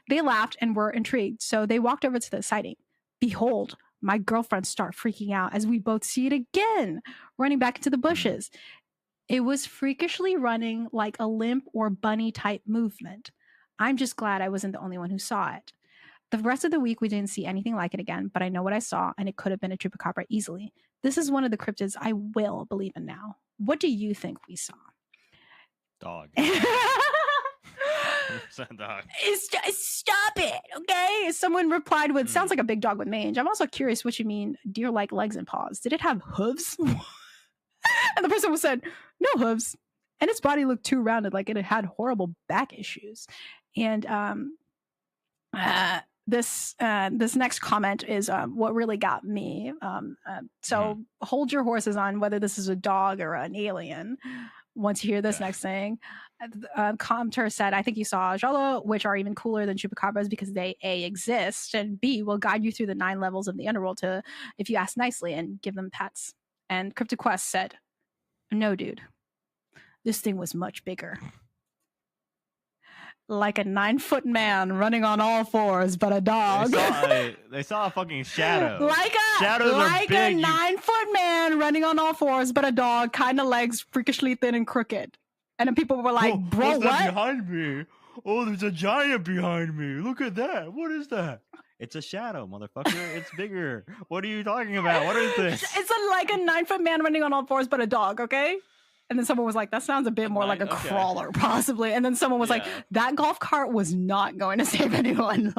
They laughed and were intrigued, so they walked over to the sighting. Behold, my girlfriend started freaking out as we both see it again, running back into the bushes. It was freakishly running like a limp or bunny type movement. I'm just glad I wasn't the only one who saw it. The rest of the week, we didn't see anything like it again, but I know what I saw, and it could have been a chupacabra easily. This is one of the cryptids I will believe in now. What do you think we saw? Dog. 100% dog. Stop it, okay? Someone replied with, sounds like a big dog with mange. I'm also curious what you mean, deer-like legs and paws. Did it have hooves? And the person said, no hooves. And its body looked too rounded, like it had horrible back issues. And this next comment is what really got me. So hold your horses on whether this is a dog or an alien. Once you hear this next thing, Comter said, I think you saw Jolo, which are even cooler than chupacabras because they A, exist, and B, will guide you through the 9 levels of the underworld if you ask nicely and give them pets. And Cryptic Quest said, no, dude, this thing was much bigger. Like a 9-foot man running on all fours, but a dog. They saw a fucking shadow. Like a 9-foot man running on all fours, but a dog, kind of legs freakishly thin and crooked. And then people were like, bro, what's what? That behind me? Oh, there's a giant behind me. Look at that. What is that? It's a shadow, motherfucker. It's bigger. What are you talking about? What is this? It's like a 9-foot man running on all fours, but a dog, okay? And then someone was like, that sounds a bit more like a crawler, possibly. And then someone was like, that golf cart was not going to save anyone.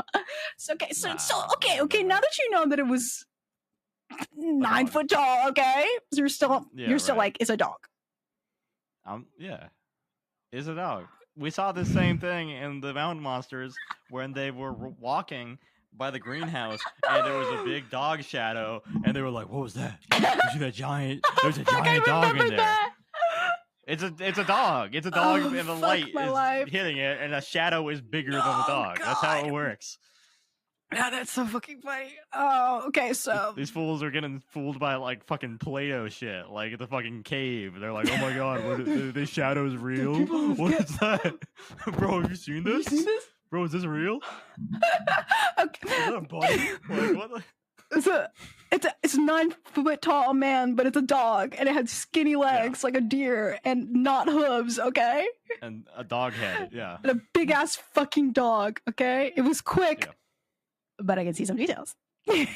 So, okay, okay. Now that you know that it was 9 foot tall, okay? So you're still like, it's a dog. It's a dog. We saw the same thing in the Mountain Monsters when they were walking by the greenhouse and there was a big dog shadow and they were like, what was that? You see that giant? There's a giant dog in there. That. It's a dog. It's a dog, and the light is hitting it, and the shadow is bigger than the dog. God. That's how it works. Yeah, that's so fucking funny. Oh, okay, so these fools are getting fooled by like fucking Play-Doh shit, like the fucking cave. They're like, oh my god, are these shadows real? What is that, bro? Have you seen this? Bro, is this real? Okay. Is that a bunny? Like what? It's a 9 foot tall man, but it's a dog, and it had skinny legs like a deer, and not hooves, okay? And a dog head, yeah. And a big ass fucking dog, okay? It was quick, but I can see some details. It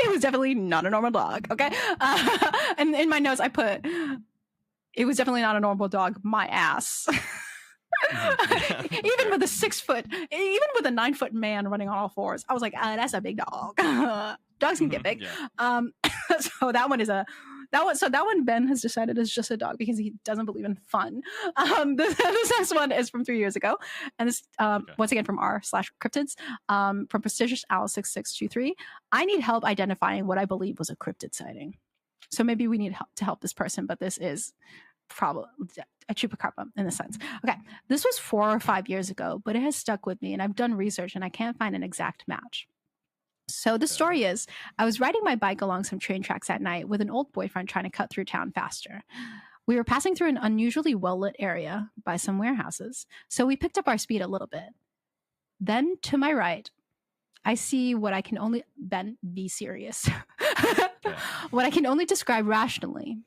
was definitely not a normal dog, okay? And in my notes, I put, it was definitely not a normal dog, my ass. Even with a 9 foot man running on all fours, I was like, that's a big dog. Dogs can get big. So that one Ben has decided is just a dog because he doesn't believe in fun. This next one is from 3 years ago, and this once again from r/cryptids from prestigious owl 6623. I need help identifying what I believe was a cryptid sighting. So maybe we need help to help this person, but this is probably a chupacabra in a sense. Okay, this was 4 or 5 years ago, but it has stuck with me, and I've done research, and I can't find an exact match. So the story is, I was riding my bike along some train tracks at night with an old boyfriend trying to cut through town faster. We were passing through an unusually well-lit area by some warehouses, so we picked up our speed a little bit. Then, to my right, I see what I can only... Ben, be serious. What I can only describe rationally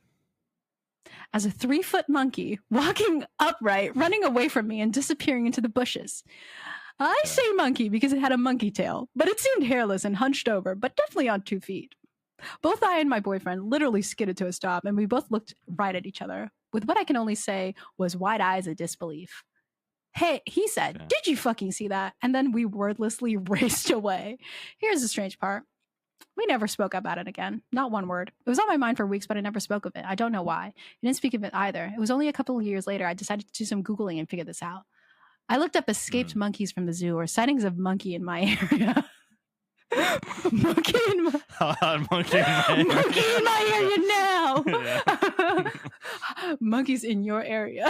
as a 3-foot monkey walking upright, running away from me and disappearing into the bushes. I say monkey because it had a monkey tail, but it seemed hairless and hunched over, but definitely on 2 feet. Both I and my boyfriend literally skidded to a stop, and we both looked right at each other with what I can only say was wide eyes of disbelief. Hey, he said, did you fucking see that? And then we wordlessly raced away. Here's the strange part. We never spoke about it again. Not one word. It was on my mind for weeks, but I never spoke of it. I don't know why. I didn't speak of it either. It was only a couple of years later I decided to do some Googling and figure this out. I looked up escaped monkeys from the zoo or sightings of monkey in my area. Monkey in my area now. Monkeys in your area.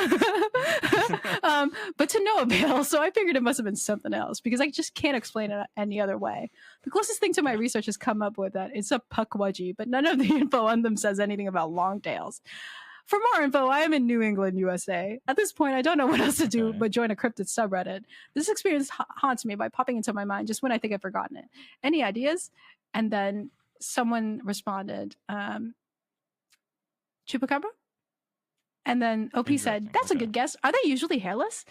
But to no avail, so I figured it must have been something else because I just can't explain it any other way. The closest thing to my research has come up with that it's a pukwudgie, but none of the info on them says anything about long tails. For more info, I am in New England, USA. At this point, I don't know what else to do but join a cryptid subreddit. This experience haunts me by popping into my mind just when I think I've forgotten it. Any ideas? And then someone responded, Chupacabra? And then OP said, that's a good guess. Are they usually hairless?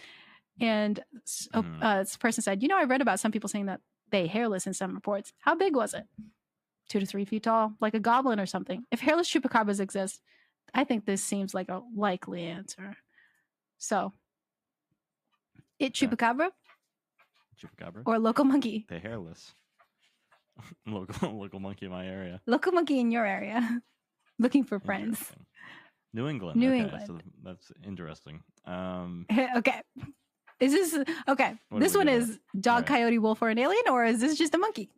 And this person said, I read about some people saying that they hairless in some reports. How big was it? 2 to 3 feet tall, like a goblin or something. If hairless chupacabras exist, I think this seems like a likely answer. So, chupacabra? Chupacabra? Or local monkey? They're hairless. Local monkey in my area. Local monkey in your area. Looking for friends. New England. New England. So that's interesting. Okay. Is this... Okay. This one is dog, coyote, wolf, or an alien? Or is this just a monkey?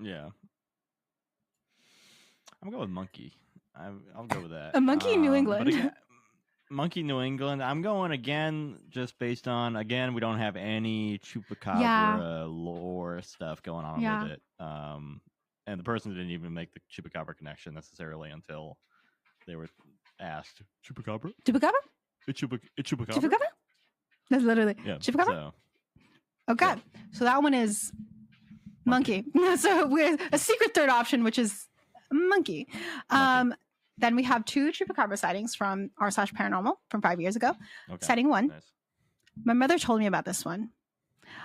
Yeah. I'm going with monkey. I'll go with that. A monkey in New England. Again, monkey New England. I'm going again just based on, we don't have any chupacabra lore stuff going on with it. And the person didn't even make the chupacabra connection necessarily until they were asked, Chupacabra? Chupacabra? It's chupacabra? Chupacabra? That's literally Chupacabra? So, okay. So that one is monkey. So we have a secret third option, which is monkey. Then we have 2 chupacabra sightings from r/paranormal from 5 years ago. Sighting 1. Nice. My mother told me about this one.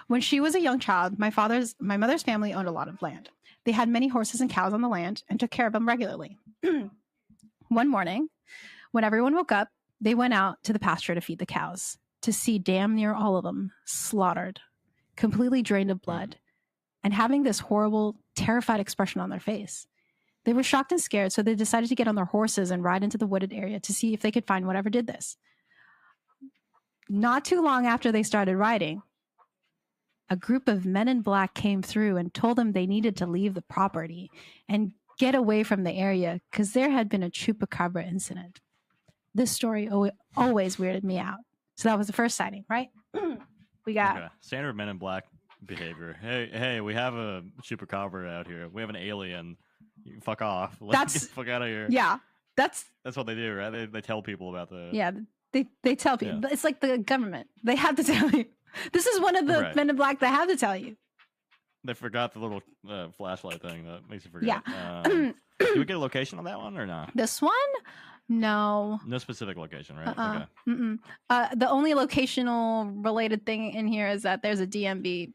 When she was a young child, my mother's family owned a lot of land. They had many horses and cows on the land and took care of them regularly. One morning, when everyone woke up, they went out to the pasture to feed the cows, to see damn near all of them slaughtered, completely drained of blood, and having this horrible, terrified expression on their face. They were shocked and scared, so they decided to get on their horses and ride into the wooded area to see if they could find whatever did this. Not too long after they started riding, a group of men in black came through and told them they needed to leave the property and get away from the area because there had been a chupacabra incident. This story always weirded me out. So that was the first sighting, right? We got standard men in black behavior. Hey, we have a chupacabra out here. We have an alien. You can fuck off. Let's get the fuck out of here. Yeah, that's what they do, right? They tell people about the. Yeah, they tell people. Yeah. It's like the government. They have to tell you. This is one of the men in black that have to tell you. They forgot the little flashlight thing that makes you forget. Yeah. Do we get a location on that one or not? This one? No. No specific location, right? Okay. The only locational related thing in here is that there's a DMV.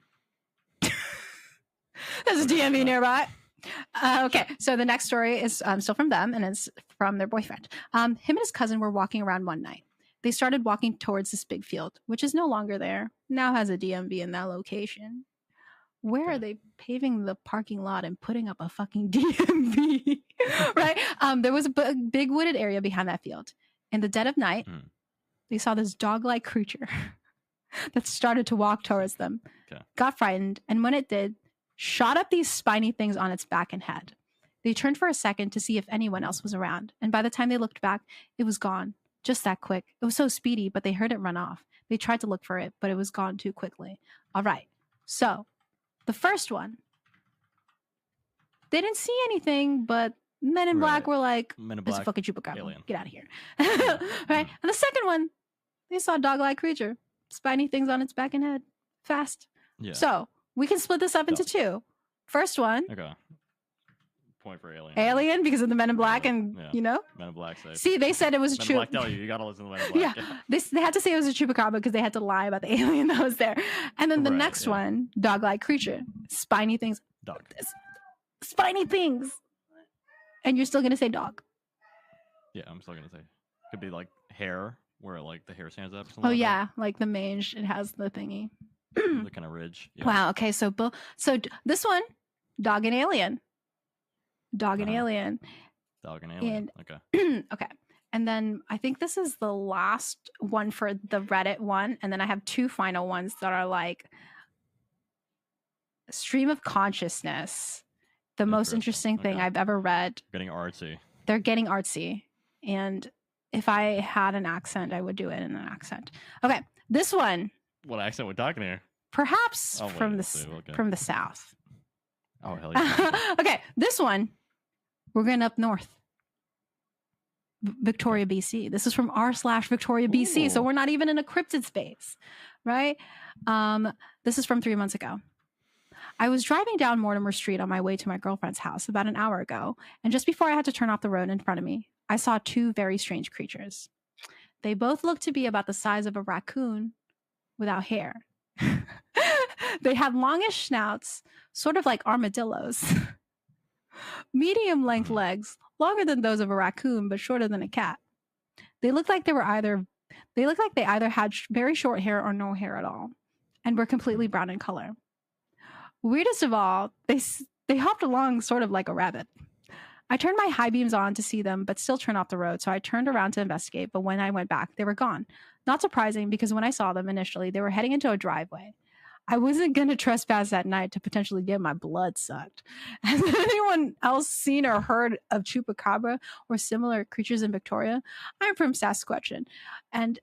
There's a DMV nearby. Okay, so the next story is still from them, and it's from their boyfriend. Him and his cousin were walking around one night. They started walking towards this big field, which is no longer there. Now has a DMV in that location. Where are they paving the parking lot and putting up a fucking DMV? Right? There was a big wooded area behind that field. In the dead of night, they saw this dog-like creature that started to walk towards them, got frightened, and when it did, shot up these spiny things on its back and head. They turned for a second to see if anyone else was around, and by the time they looked back, it was gone. Just that quick. It was so speedy, but they heard it run off. They tried to look for it, but it was gone too quickly. All right. So, the first one. They didn't see anything, but Men in Black Right. were like, Men in it's a Black. fucking chupacabra. Alien. Get out of here. Yeah. Right? And the second one, they saw a dog-like creature. Spiny things on its back and head. Fast. Yeah. So we can split this up into Dog. two. First one, Okay. Point for Alien. Alien, because of the Men in Black, Alien, and yeah. you know. Men in Black safe. See, they said it was a Men in Black chup. tell you gotta listen to Men in Black. Yeah, they had to say it was a chupacabra because they had to lie about the alien that was there. And then the Right, next yeah. one, dog-like creature, spiny things, Dog. spiny things, and you're still gonna say dog. Yeah, I'm still gonna say. Could be like hair, where like the hair stands up. Oh yeah, like the mange, it has the thingy. The kind of ridge. Yeah. Wow. Okay, so this one, dog and alien, dog and Uh-huh. alien. Dog and alien. And- Okay. Okay. And then I think this is the last one for the Reddit one. And then I have two final ones that are like stream of consciousness. The most interesting thing Okay. I've ever read. Getting artsy. They're getting artsy. And if I had an accent, I would do it in an accent. Okay. This one, What accent we're talking here? perhaps Oh, wait, from let's see, okay. from the South. Oh hell yeah. Okay. This one, we're going up north. Victoria, BC. This is from r/Victoria, BC. So Ooh. we're not even in a cryptid space, right? This is from 3 months ago. I was driving down Mortimer Street on my way to my girlfriend's house about an hour ago, and just before I had to turn off the road in front of me, I saw two very strange creatures. They both looked to be about the size of a raccoon without hair. They had longish snouts, sort of like armadillos. Medium length legs, longer than those of a raccoon, but shorter than a cat. They looked like they either had very short hair or no hair at all, and were completely brown in color. Weirdest of all, they hopped along sort of like a rabbit. I turned my high beams on to see them, but still turned off the road, so I turned around to investigate, but when I went back, they were gone. Not surprising, because when I saw them initially, they were heading into a driveway. I wasn't going to trespass that night to potentially get my blood sucked. Has anyone else seen or heard of chupacabra or similar creatures in Victoria? I'm from Saskatchewan, and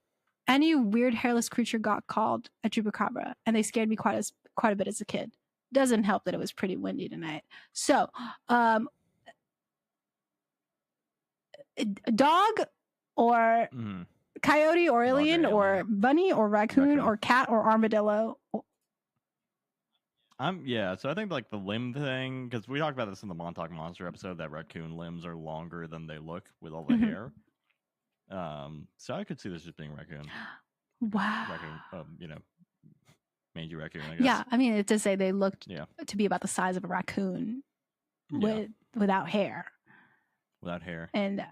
any weird hairless creature got called a chupacabra, and they scared me quite a bit as a kid. Doesn't help that it was pretty windy tonight. So, dog or coyote or alien or bunny or raccoon or cat or armadillo. Yeah, so I think like the limb thing, because we talked about this in the Montauk Monster episode, that raccoon limbs are longer than they look with all the hair. So I could see this just being raccoon. Wow. Raccoon, mangy raccoon, I guess. Yeah, I mean, it does say they looked to be about the size of a raccoon without hair. Without hair. And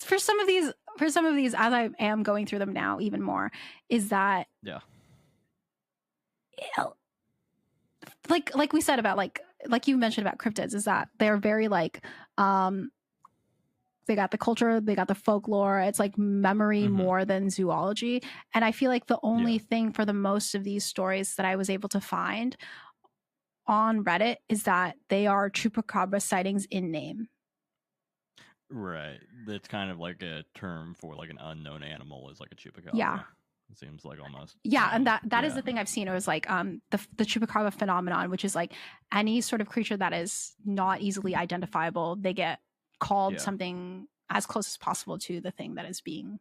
for some of these, as I am going through them now, even more, is that like we said about like you mentioned about cryptids, is that they're very like they got the culture, they got the folklore. It's like memory more than zoology. And I feel like the only thing for the most of these stories that I was able to find on Reddit is that they are chupacabra sightings in name. Right. It's kind of like a term for like an unknown animal is like a chupacabra. Yeah. It seems like almost. Yeah, and that is the thing I've seen. It was like the chupacabra phenomenon, which is like any sort of creature that is not easily identifiable, they get called something as close as possible to the thing that is being.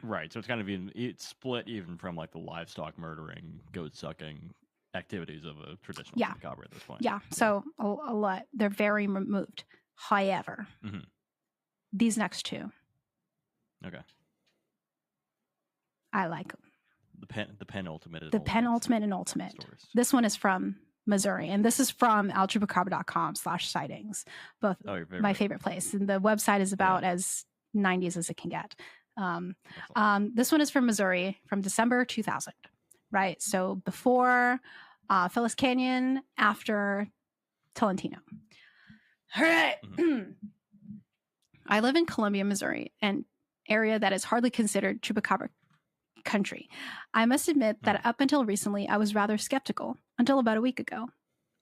Right. So it's kind of it's split even from like the livestock murdering, goat sucking activities of a traditional chupacabra at this point. Yeah. So a lot. They're very removed. However, these next two. Okay. I like them. The penultimate. The penultimate and ultimate. Stories. This one is from Missouri, and this is from alchupacabra.com/sightings. Both my favorite place. And the website is about as 90s as it can get. This one is from Missouri from December 2000. Right. So before Phyllis Canyon, after Tolentino. All right. I live in Columbia, Missouri, an area that is hardly considered chupacabra country. I must admit that up until recently, I was rather skeptical until about a week ago.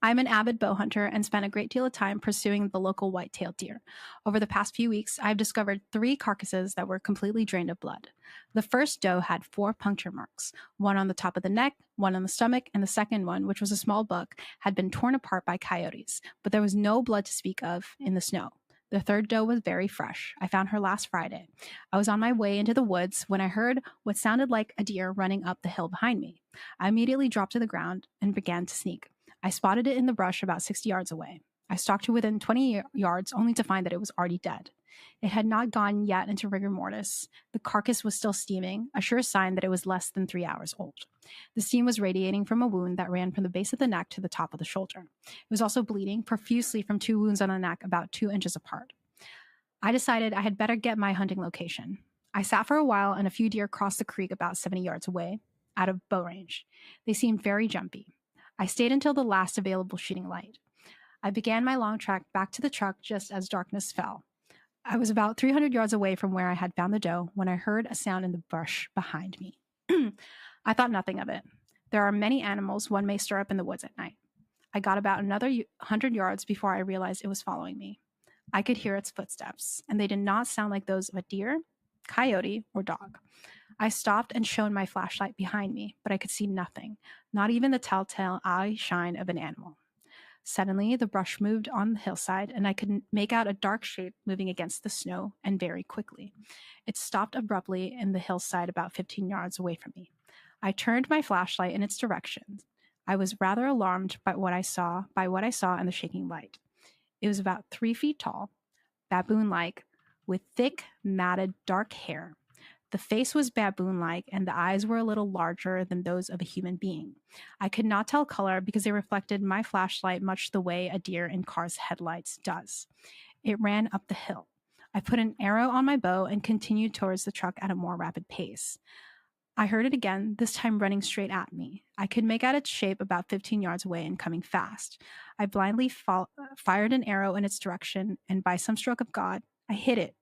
I'm an avid bow hunter and spent a great deal of time pursuing the local white-tailed deer. Over the past few weeks, I've discovered 3 carcasses that were completely drained of blood. The first doe had 4 puncture marks, one on the top of the neck, one on the stomach, and the second one, which was a small buck, had been torn apart by coyotes, but there was no blood to speak of in the snow. The third doe was very fresh. I found her last Friday. I was on my way into the woods when I heard what sounded like a deer running up the hill behind me. I immediately dropped to the ground and began to sneak. I spotted it in the brush about 60 yards away. I stalked to within 20 yards only to find that it was already dead. It had not gone yet into rigor mortis. The carcass was still steaming, a sure sign that it was less than 3 hours old. The steam was radiating from a wound that ran from the base of the neck to the top of the shoulder. It was also bleeding profusely from 2 wounds on the neck about 2 inches apart. I decided I had better get my hunting location. I sat for a while and a few deer crossed the creek about 70 yards away, out of bow range. They seemed very jumpy. I stayed until the last available shooting light. I began my long trek back to the truck just as darkness fell. I was about 300 yards away from where I had found the doe when I heard a sound in the brush behind me. I thought nothing of it. There are many animals one may stir up in the woods at night. I got about another 100 yards before I realized it was following me. I could hear its footsteps, and they did not sound like those of a deer, coyote, or dog. I stopped and shone my flashlight behind me, but I could see nothing, not even the telltale eye shine of an animal. Suddenly, the brush moved on the hillside, and I could make out a dark shape moving against the snow, and very quickly. It stopped abruptly in the hillside about 15 yards away from me. I turned my flashlight in its direction. I was rather alarmed by what I saw in the shaking light. It was about 3 feet tall, baboon-like, with thick, matted, dark hair. The face was baboon-like, and the eyes were a little larger than those of a human being. I could not tell color because they reflected my flashlight much the way a deer in car's headlights does. It ran up the hill. I put an arrow on my bow and continued towards the truck at a more rapid pace. I heard it again, this time running straight at me. I could make out its shape about 15 yards away and coming fast. I blindly fired an arrow in its direction, and by some stroke of God, I hit it,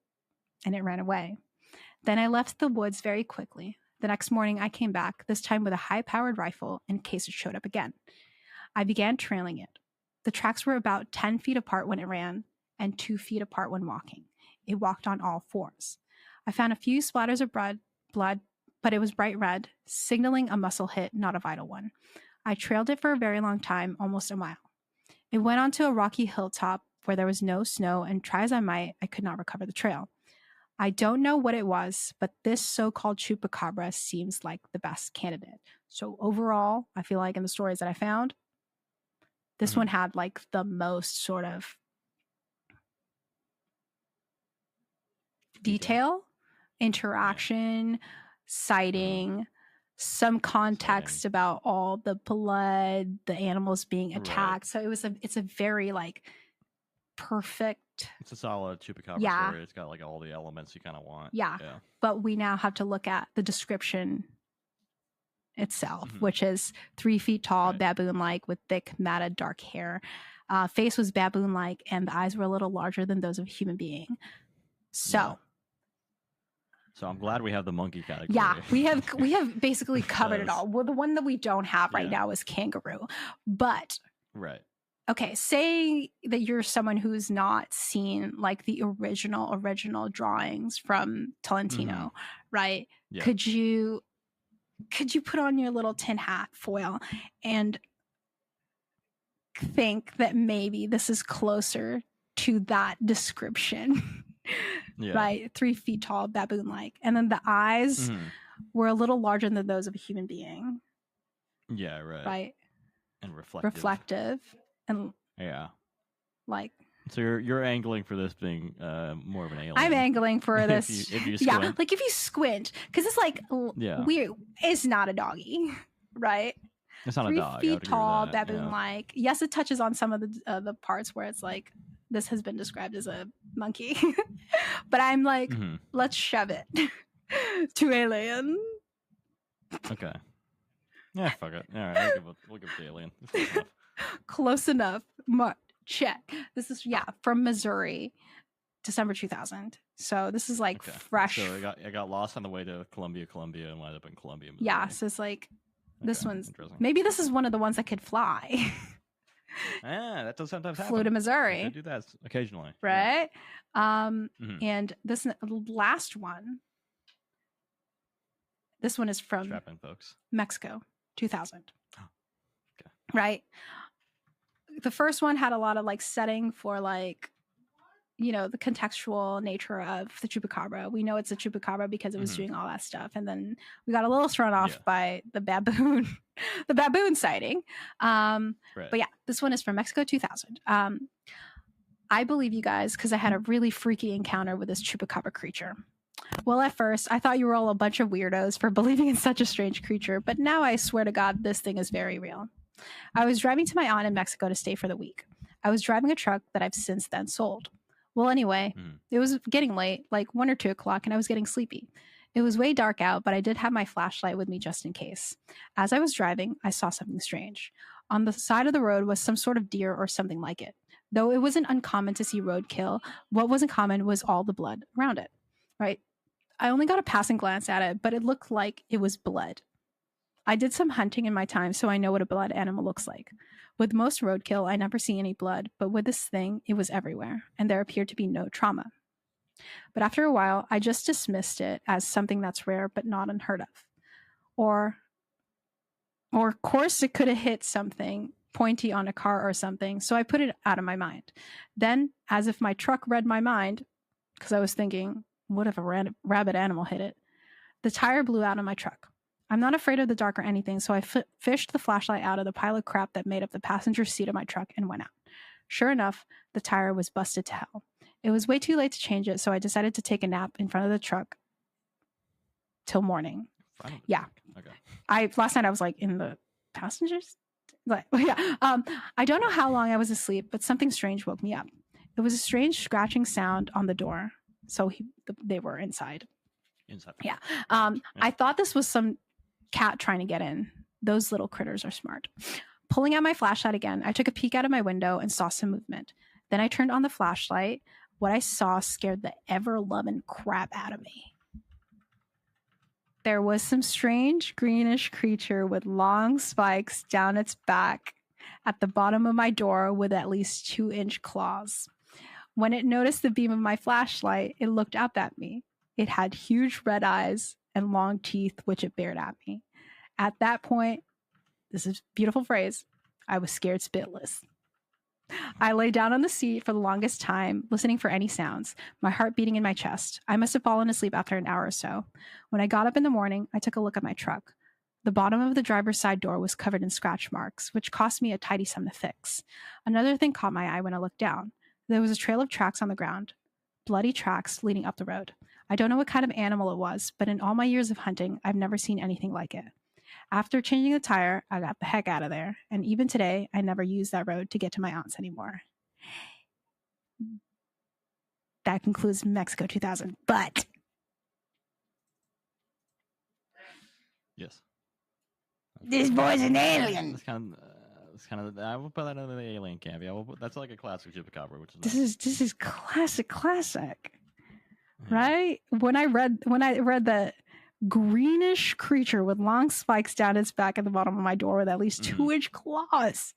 and it ran away. Then I left the woods very quickly. The next morning I came back, this time with a high-powered rifle in case it showed up again. I began trailing it. The tracks were about 10 feet apart when it ran and 2 feet apart when walking. It walked on all 4s. I found a few splatters of blood, but it was bright red, signaling a muscle hit, not a vital one. I trailed it for a very long time, almost a mile. It went onto a rocky hilltop where there was no snow, and try as I might, I could not recover the trail. I don't know what it was, but this so-called chupacabra seems like the best candidate. So overall, I feel like in the stories that I found, this one had like the most sort of detail, interaction, sighting, some context about all the blood, the animals being attacked. So it's a very like perfect. It's a solid chupacabra story. It's got like all the elements you kind of want. Yeah. But we now have to look at the description itself, which is 3 feet tall, baboon-like, with thick, matted, dark hair. Face was baboon-like, and the eyes were a little larger than those of a human being. So I'm glad we have the monkey category. Yeah, we have basically covered it all. Well, the one that we don't have right now is kangaroo. But okay, say that you're someone who's not seen like the original drawings from Tolentino, right? Yeah. Could you put on your little tin hat foil and think that maybe this is closer to that description? Right, 3 feet tall, baboon-like, and then the eyes were a little larger than those of a human being. Yeah, right. And reflective, and like. So you're angling for this being more of an alien. I'm angling for this. if you squint. Like if you squint, because it's like weird. It's not a doggy, right? It's not a dog. 3 feet tall, baboon-like. Yes, it touches on some of the parts where it's like. This has been described as a monkey, but I'm like, let's shove it to alien. Okay. Yeah, fuck it. All right, we'll give it to alien. Close enough. Check. This is from Missouri, December 2000. So this is like fresh. So I got lost on the way to Columbia, and wound up in Columbia, Missouri. Yeah. So it's like this one's maybe this is one of the ones that could fly. That does sometimes happen. Flew to I Missouri, do that occasionally. right? Mhm. And this last one, this one is from Strap in, folks. Mexico, 2000. Okay. Right? The first one had a lot of like setting for like, you know, the contextual nature of the chupacabra. We know it's a chupacabra because it was doing all that stuff. And then we got a little thrown off by the baboon, the baboon sighting. But yeah, this one is from Mexico 2000. I believe you guys because I had a really freaky encounter with this chupacabra creature. Well, at first, I thought you were all a bunch of weirdos for believing in such a strange creature, but now I swear to God, this thing is very real. I was driving to my aunt in Mexico to stay for the week. I was driving a truck that I've since then sold. Well, anyway, it was getting late, like 1 or 2 o'clock, and I was getting sleepy. It was way dark out, but I did have my flashlight with me just in case. As I was driving, I saw something strange. On the side of the road was some sort of deer or something like it. Though it wasn't uncommon to see roadkill, what wasn't common was all the blood around it, right? I only got a passing glance at it, but it looked like it was blood. I did some hunting in my time, so I know what a blood animal looks like. With most roadkill, I never see any blood, but with this thing, it was everywhere, and there appeared to be no trauma. But after a while, I just dismissed it as something that's rare but not unheard of. Or of course, it could have hit something pointy on a car or something, so I put it out of my mind. Then, as if my truck read my mind, because I was thinking, what if a rabid animal hit it? The tire blew out of my truck. I'm not afraid of the dark or anything, so I fished the flashlight out of the pile of crap that made up the passenger seat of my truck and went out. Sure enough, the tire was busted to hell. It was way too late to change it, so I decided to take a nap in front of the truck till morning. Yeah. Okay. Last night I was like in the passengers. But yeah. I don't know how long I was asleep, but something strange woke me up. It was a strange scratching sound on the door. So they were inside. Yeah. I thought this was some cat trying to get in. Those little critters are smart. Pulling out my flashlight again, I took a peek out of my window and saw some movement. Then I turned on the flashlight. What I saw scared the ever-loving crap out of me. There was some strange greenish creature with long spikes down its back at the bottom of my door with at least 2-inch claws. When it noticed the beam of my flashlight, it looked up at me. It had huge red eyes and long teeth, which it bared at me. At that point, this is a beautiful phrase, I was scared spitless. I lay down on the seat for the longest time, listening for any sounds, my heart beating in my chest. I must have fallen asleep after an hour or so. When I got up in the morning, I took a look at my truck. The bottom of the driver's side door was covered in scratch marks, which cost me a tidy sum to fix. Another thing caught my eye when I looked down. There was a trail of tracks on the ground, bloody tracks leading up the road. I don't know what kind of animal it was, but in all my years of hunting, I've never seen anything like it. After changing the tire, I got the heck out of there, and even today, I never use that road to get to my aunt's anymore. That concludes Mexico 2000, but... Yes. This boy's an alien! It's kind of I will put that under the alien caveat. That's like a classic chupacabra, which is this is classic, right? When I read the greenish creature with long spikes down its back at the bottom of my door with at least 2-inch claws.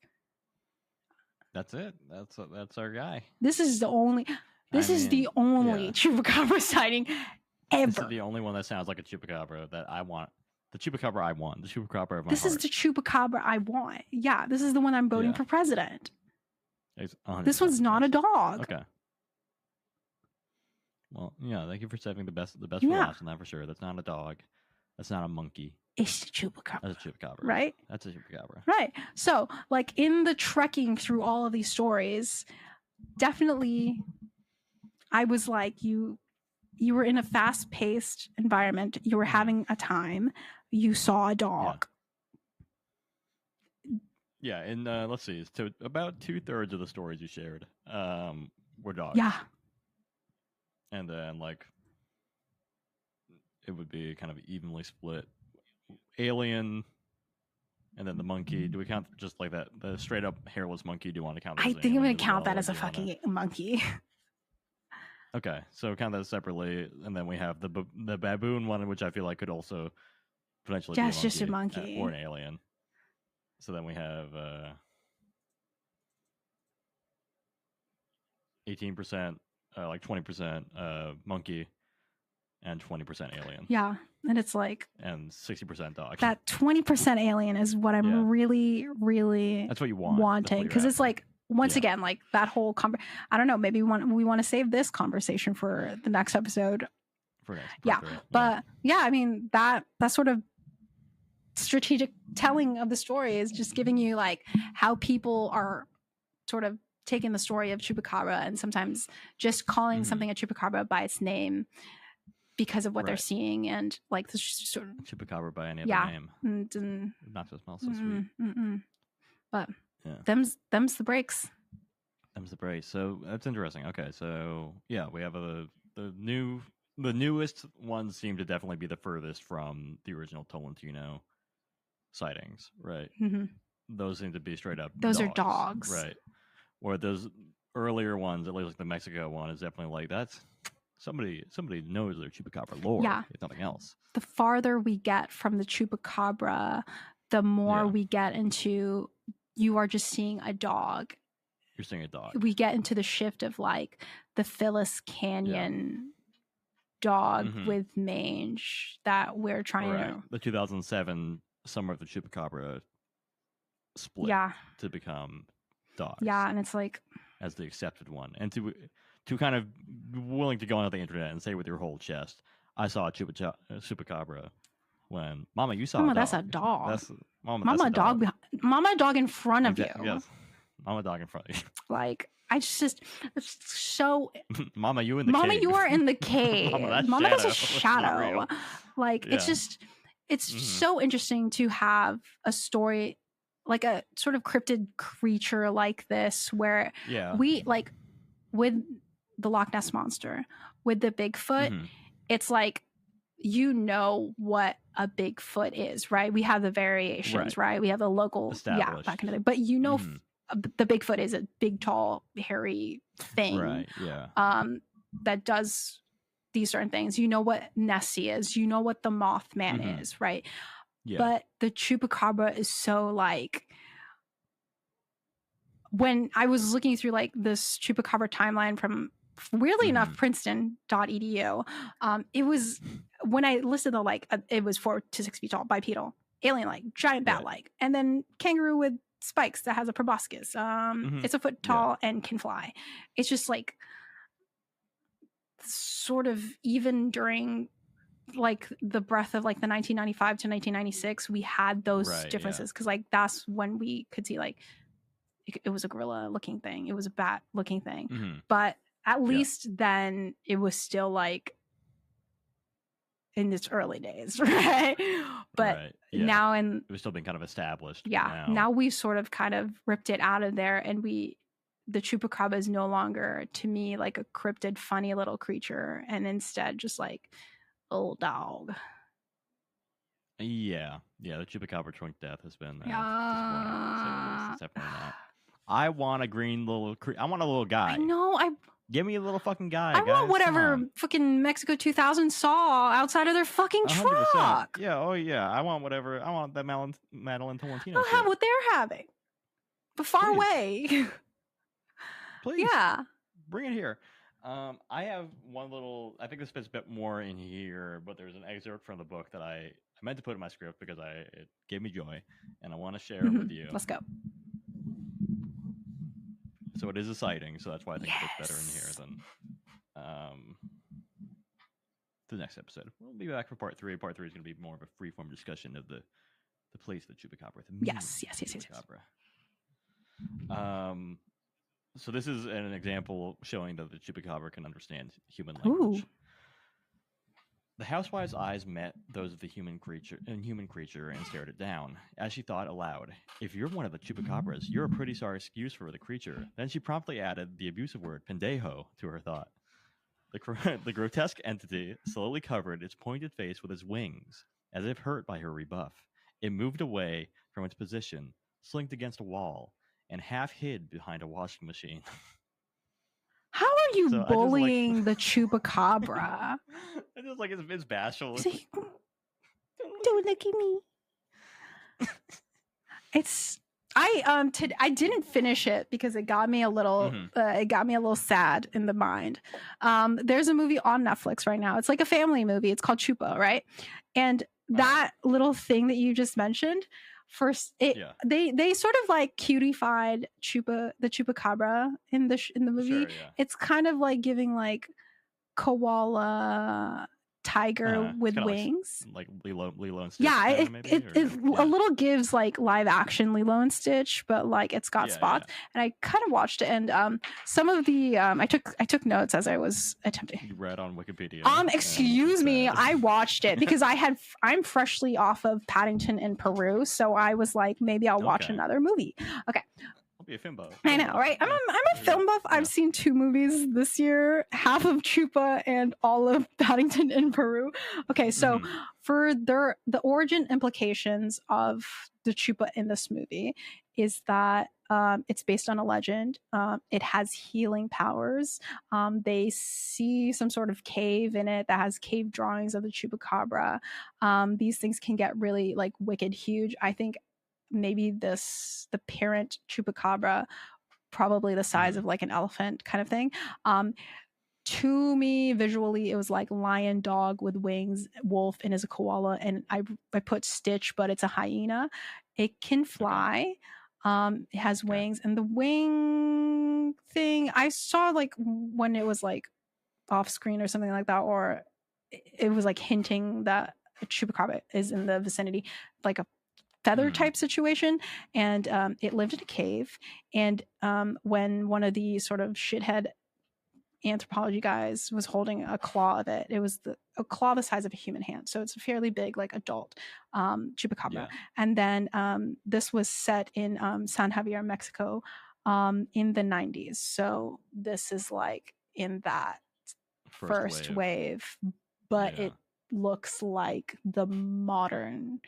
That's it. That's our guy. This is the only chupacabra sighting ever. This is the only one that sounds like a chupacabra that I want. The chupacabra I want. The chupacabra of my This heart. is the chupacabra I want. Yeah, this is the one I'm voting for president. This one's not a dog. Okay. Well, yeah, thank you for saving the best for last on that for sure. That's not a dog. That's not a monkey. It's the chupacabra. That's a chupacabra. Right? That's a chupacabra. Right. So, like in the trekking through all of these stories, definitely I was like, you were in a fast-paced environment. You were having a time. You saw a dog. Yeah, and let's see. So about 2/3 of the stories you shared were dogs. Yeah. And then, like, it would be kind of evenly split. Alien, and then the monkey. Do we count just like that? The straight up hairless monkey? Do you want to count that? I think I'm going to count that as a fucking monkey. Okay, so count that separately. And then we have the baboon one, which I feel like could also potentially be just a monkey. Or an alien. So then we have... 18%, like 20% monkey, and 20% alien. Yeah. And it's like, and 60% dog. that 20% alien is what I'm really, really that's what you want. wanting. Because it's like, once again, like that whole I don't know, maybe we want to save this conversation for the next episode. For next yeah. But yeah, I mean, that sort of strategic telling of the story is just giving you like how people are sort of taking the story of Chupacabra and sometimes just calling something a Chupacabra by its name because of what they're seeing, and like this sort of Chupacabra by any other name. Not to smell so sweet. But them's the breaks. Them's the breaks. So that's interesting. Okay, so yeah, we have the newest ones seem to definitely be the furthest from the original Tolentino sightings, right? Those seem to be straight up those dogs. Are dogs, right? Or those earlier ones, at least like the Mexico one, is definitely like that's somebody knows their Chupacabra lore, if nothing else. The farther we get from the Chupacabra, the more we get into you are just seeing a dog. You're seeing a dog. We get into the shift of like the Phyllis Canyon dog with mange that we're trying to. The 2007 Summer of the Chupacabra split to become dogs. Yeah, and it's like as the accepted one, and to kind of willing to go on the internet and say with your whole chest, I saw a Chupacabra when Mama, you saw a dog. That's a dog. That's Mama, a dog. Mama, a dog in front of you. Yes, Mama, dog in front of you. Like it's so. Mama, you in the cave. Mama, you are in the cave. Mama, that's a shadow. Like it's just, it's so interesting to have a story like a sort of cryptid creature like this, where we like with the Loch Ness Monster, with the Bigfoot, it's like, you know what a Bigfoot is, right? We have the variations, right? We have the local, that kind of thing. But you know, the Bigfoot is a big, tall, hairy thing, right? Yeah. That does these certain things. You know what Nessie is. You know what the Mothman is, right? Yeah. But the Chupacabra is so like. When I was looking through like this Chupacabra timeline from, weirdly enough, Princeton.edu, it was when I listed the like it was 4 to 6 feet tall, bipedal, alien-like, giant bat-like, and then kangaroo with spikes that has a proboscis. It's a foot tall and can fly. It's just like sort of even during like the breath of like the 1995 to 1996, we had those differences because like that's when we could see like it was a gorilla looking thing, it was a bat looking thing, but at least then it was still like in its early days, right? But now it was still being kind of established. Now we've sort of kind of ripped it out of there, and the Chupacabra is no longer to me like a cryptid funny little creature, and instead just like old dog. The Chupacabra trunk death has been disappointing. So it's definitely not. I want a green little I want a little guy. I know. Give me a little fucking guy. I want whatever fucking Mexico 2000 saw outside of their fucking 100%. Truck. Yeah. Oh yeah. I want whatever. I want that Madeline Tolentino. I'll have what they're having, but far away. Please. Yeah. Bring it here. I have one little. I think this fits a bit more in here, but there's an excerpt from the book that I meant to put in my script because it gave me joy, and I want to share it with you. Let's go. So it is a sighting, so that's why I think it fits better in here than the next episode. We'll be back for part 3. Part 3 is going to be more of a free-form discussion of the place of the Chupacabra. Yes. So this is an example showing that the Chupacabra can understand human language. Ooh. The housewife's eyes met those of the human creature and stared it down. As she thought aloud, if you're one of the Chupacabras, you're a pretty sorry excuse for the creature. Then she promptly added the abusive word pendejo to her thought. The grotesque entity slowly covered its pointed face with its wings, as if hurt by her rebuff. It moved away from its position, slinked against a wall, and half hid behind a washing machine. How are you bullying the Chupacabra? I just like it's bashful. Don't look at me. It's I didn't finish it because it got me a little sad in the mind. There's a movie on Netflix right now. It's like a family movie. It's called Chupa, right? And that little thing that you just mentioned, they sort of like cutified the chupacabra in the movie. Sure, yeah. It's kind of like giving like koala tiger with wings, like Lilo and Stitch. Yeah, it a little gives like live action Lilo and Stitch, but like it's got spots. Yeah. And I kind of watched it, and some of the I took notes as I was attempting. You read on Wikipedia. Excuse me, I watched it because I'm freshly off of Paddington in Peru, so I was like, maybe I'll watch another movie. Okay. Be a film buff. I know, right? I'm a film buff. Yeah. I've seen 2 movies this year, half of Chupa and all of Paddington in Peru. Okay, so for the origin implications of the Chupa in this movie is that it's based on a legend. It has healing powers. They see some sort of cave in it that has cave drawings of the chupacabra. These things can get really like wicked huge. I think maybe the parent chupacabra, probably the size of like an elephant kind of thing. To me, visually, it was like lion, dog with wings, wolf, and is a koala. And I put Stitch, but it's a hyena. It can fly. It has wings, and the wing thing I saw like when it was like off screen or something like that, or it was like hinting that a chupacabra is in the vicinity, like a feather type situation, and it lived in a cave, and when one of the sort of shithead anthropology guys was holding a claw of it, it was a claw the size of a human hand, so it's a fairly big like adult chupacabra. And then this was set in San Javier, Mexico, in the 90s, so this is like in that first wave, but it looks like the modern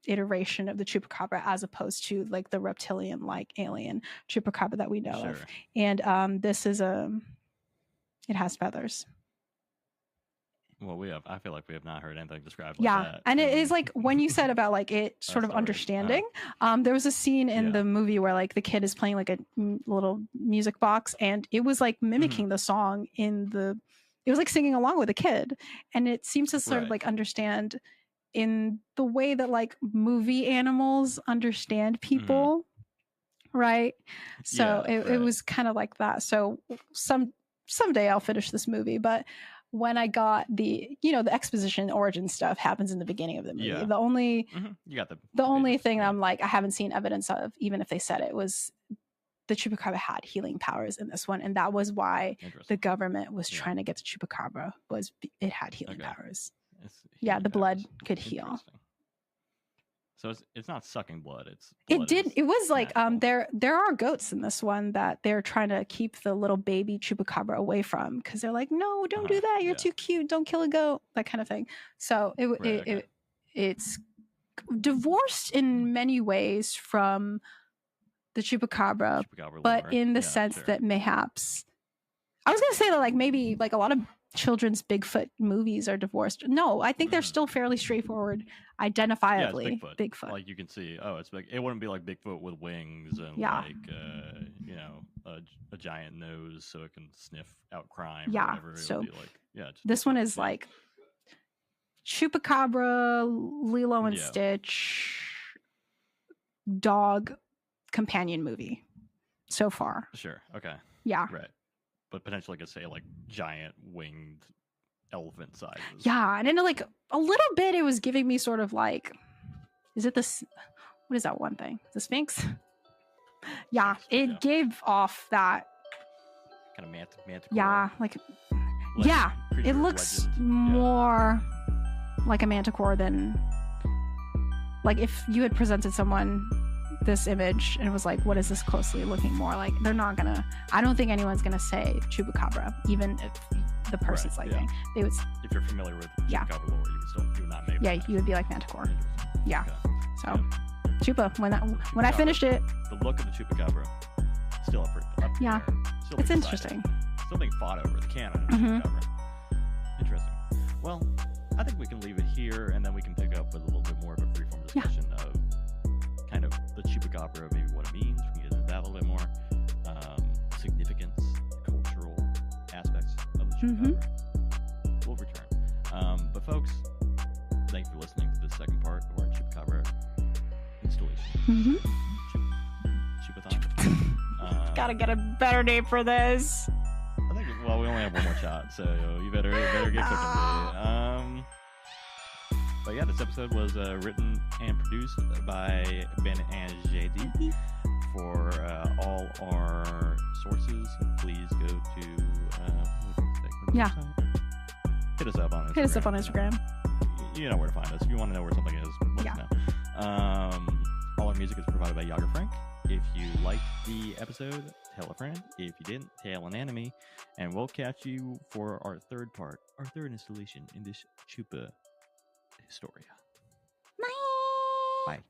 iteration of the chupacabra as opposed to like the reptilian like alien chupacabra that we know of. And this is it has feathers. Well, I feel like we have not heard anything described like that. And it is like when you said about like it sort of understanding, there was a scene in the movie where like the kid is playing like a little music box, and it was like mimicking the song it was like singing along with a kid, and it seems to sort of like understand in the way that like movie animals understand people, right? So it was kind of like that. So someday I'll finish this movie, but when I got the exposition origin stuff happens in the beginning of the movie. The only only thing that I'm like I haven't seen evidence of, even if they said it, was the chupacabra had healing powers in this one, and that was why the government was trying to get the chupacabra, was it had healing powers. The blood could heal. So it's not sucking blood. It was like there are goats in this one that they're trying to keep the little baby chupacabra away from, because they're like, no, don't do that. You're too cute. Don't kill a goat. That kind of thing. So it's divorced in many ways from the chupacabra but lore. In the sense that mayhaps I was gonna say that like maybe like a lot of children's Bigfoot movies are divorced. No, I think they're still fairly straightforward, identifiably. Bigfoot. Like you can see, it's big. It wouldn't be like Bigfoot with wings and like a giant nose so it can sniff out crime. Or whatever. So would be like, this one is like Chupacabra, Lilo and Stitch, dog companion movie so far. Sure. Okay. Yeah. Right. But potentially could say like giant winged elephant sizes. Yeah, and then like a little bit it was giving me sort of like, is it this, what is that one thing? The Sphinx? Yeah, it gave off that kind of manticore. Yeah, like it looks more like a manticore than like if you had presented someone this image and it was like, what is this closely looking more like? They're not gonna, I don't think anyone's gonna say chupacabra, even if the person's they would, if you're familiar with chupacabra lore, you would not make you would be like manticore. So Chupa, when I finished it, the look of the chupacabra still up there. Still it's interesting. Still being fought over the canon of chupacabra. Interesting. Well, I think we can leave it here, and then we can pick up with a little bit more of a freeform discussion of kind of the chupacabra chupacabra, maybe what it means. We can get into that a little bit more. Significance, cultural aspects of the chupacabra. We'll return. But folks, thanks for listening to the second part of our chupacabra installation. Chupathon. Gotta get a better name for this. I think. Well, we only have one more shot, so you better get cooking. But yeah, this episode was written and produced by Ben and JD. For all our sources, please go to hit us up on Instagram. Hit us up on Instagram. You know where to find us. If you want to know where something is, let us know. All our music is provided by Yager Frank. If you liked the episode, tell a friend. If you didn't, tell an enemy. And we'll catch you for our third part, our third installation in this Chupa Historia. Bye. Bye.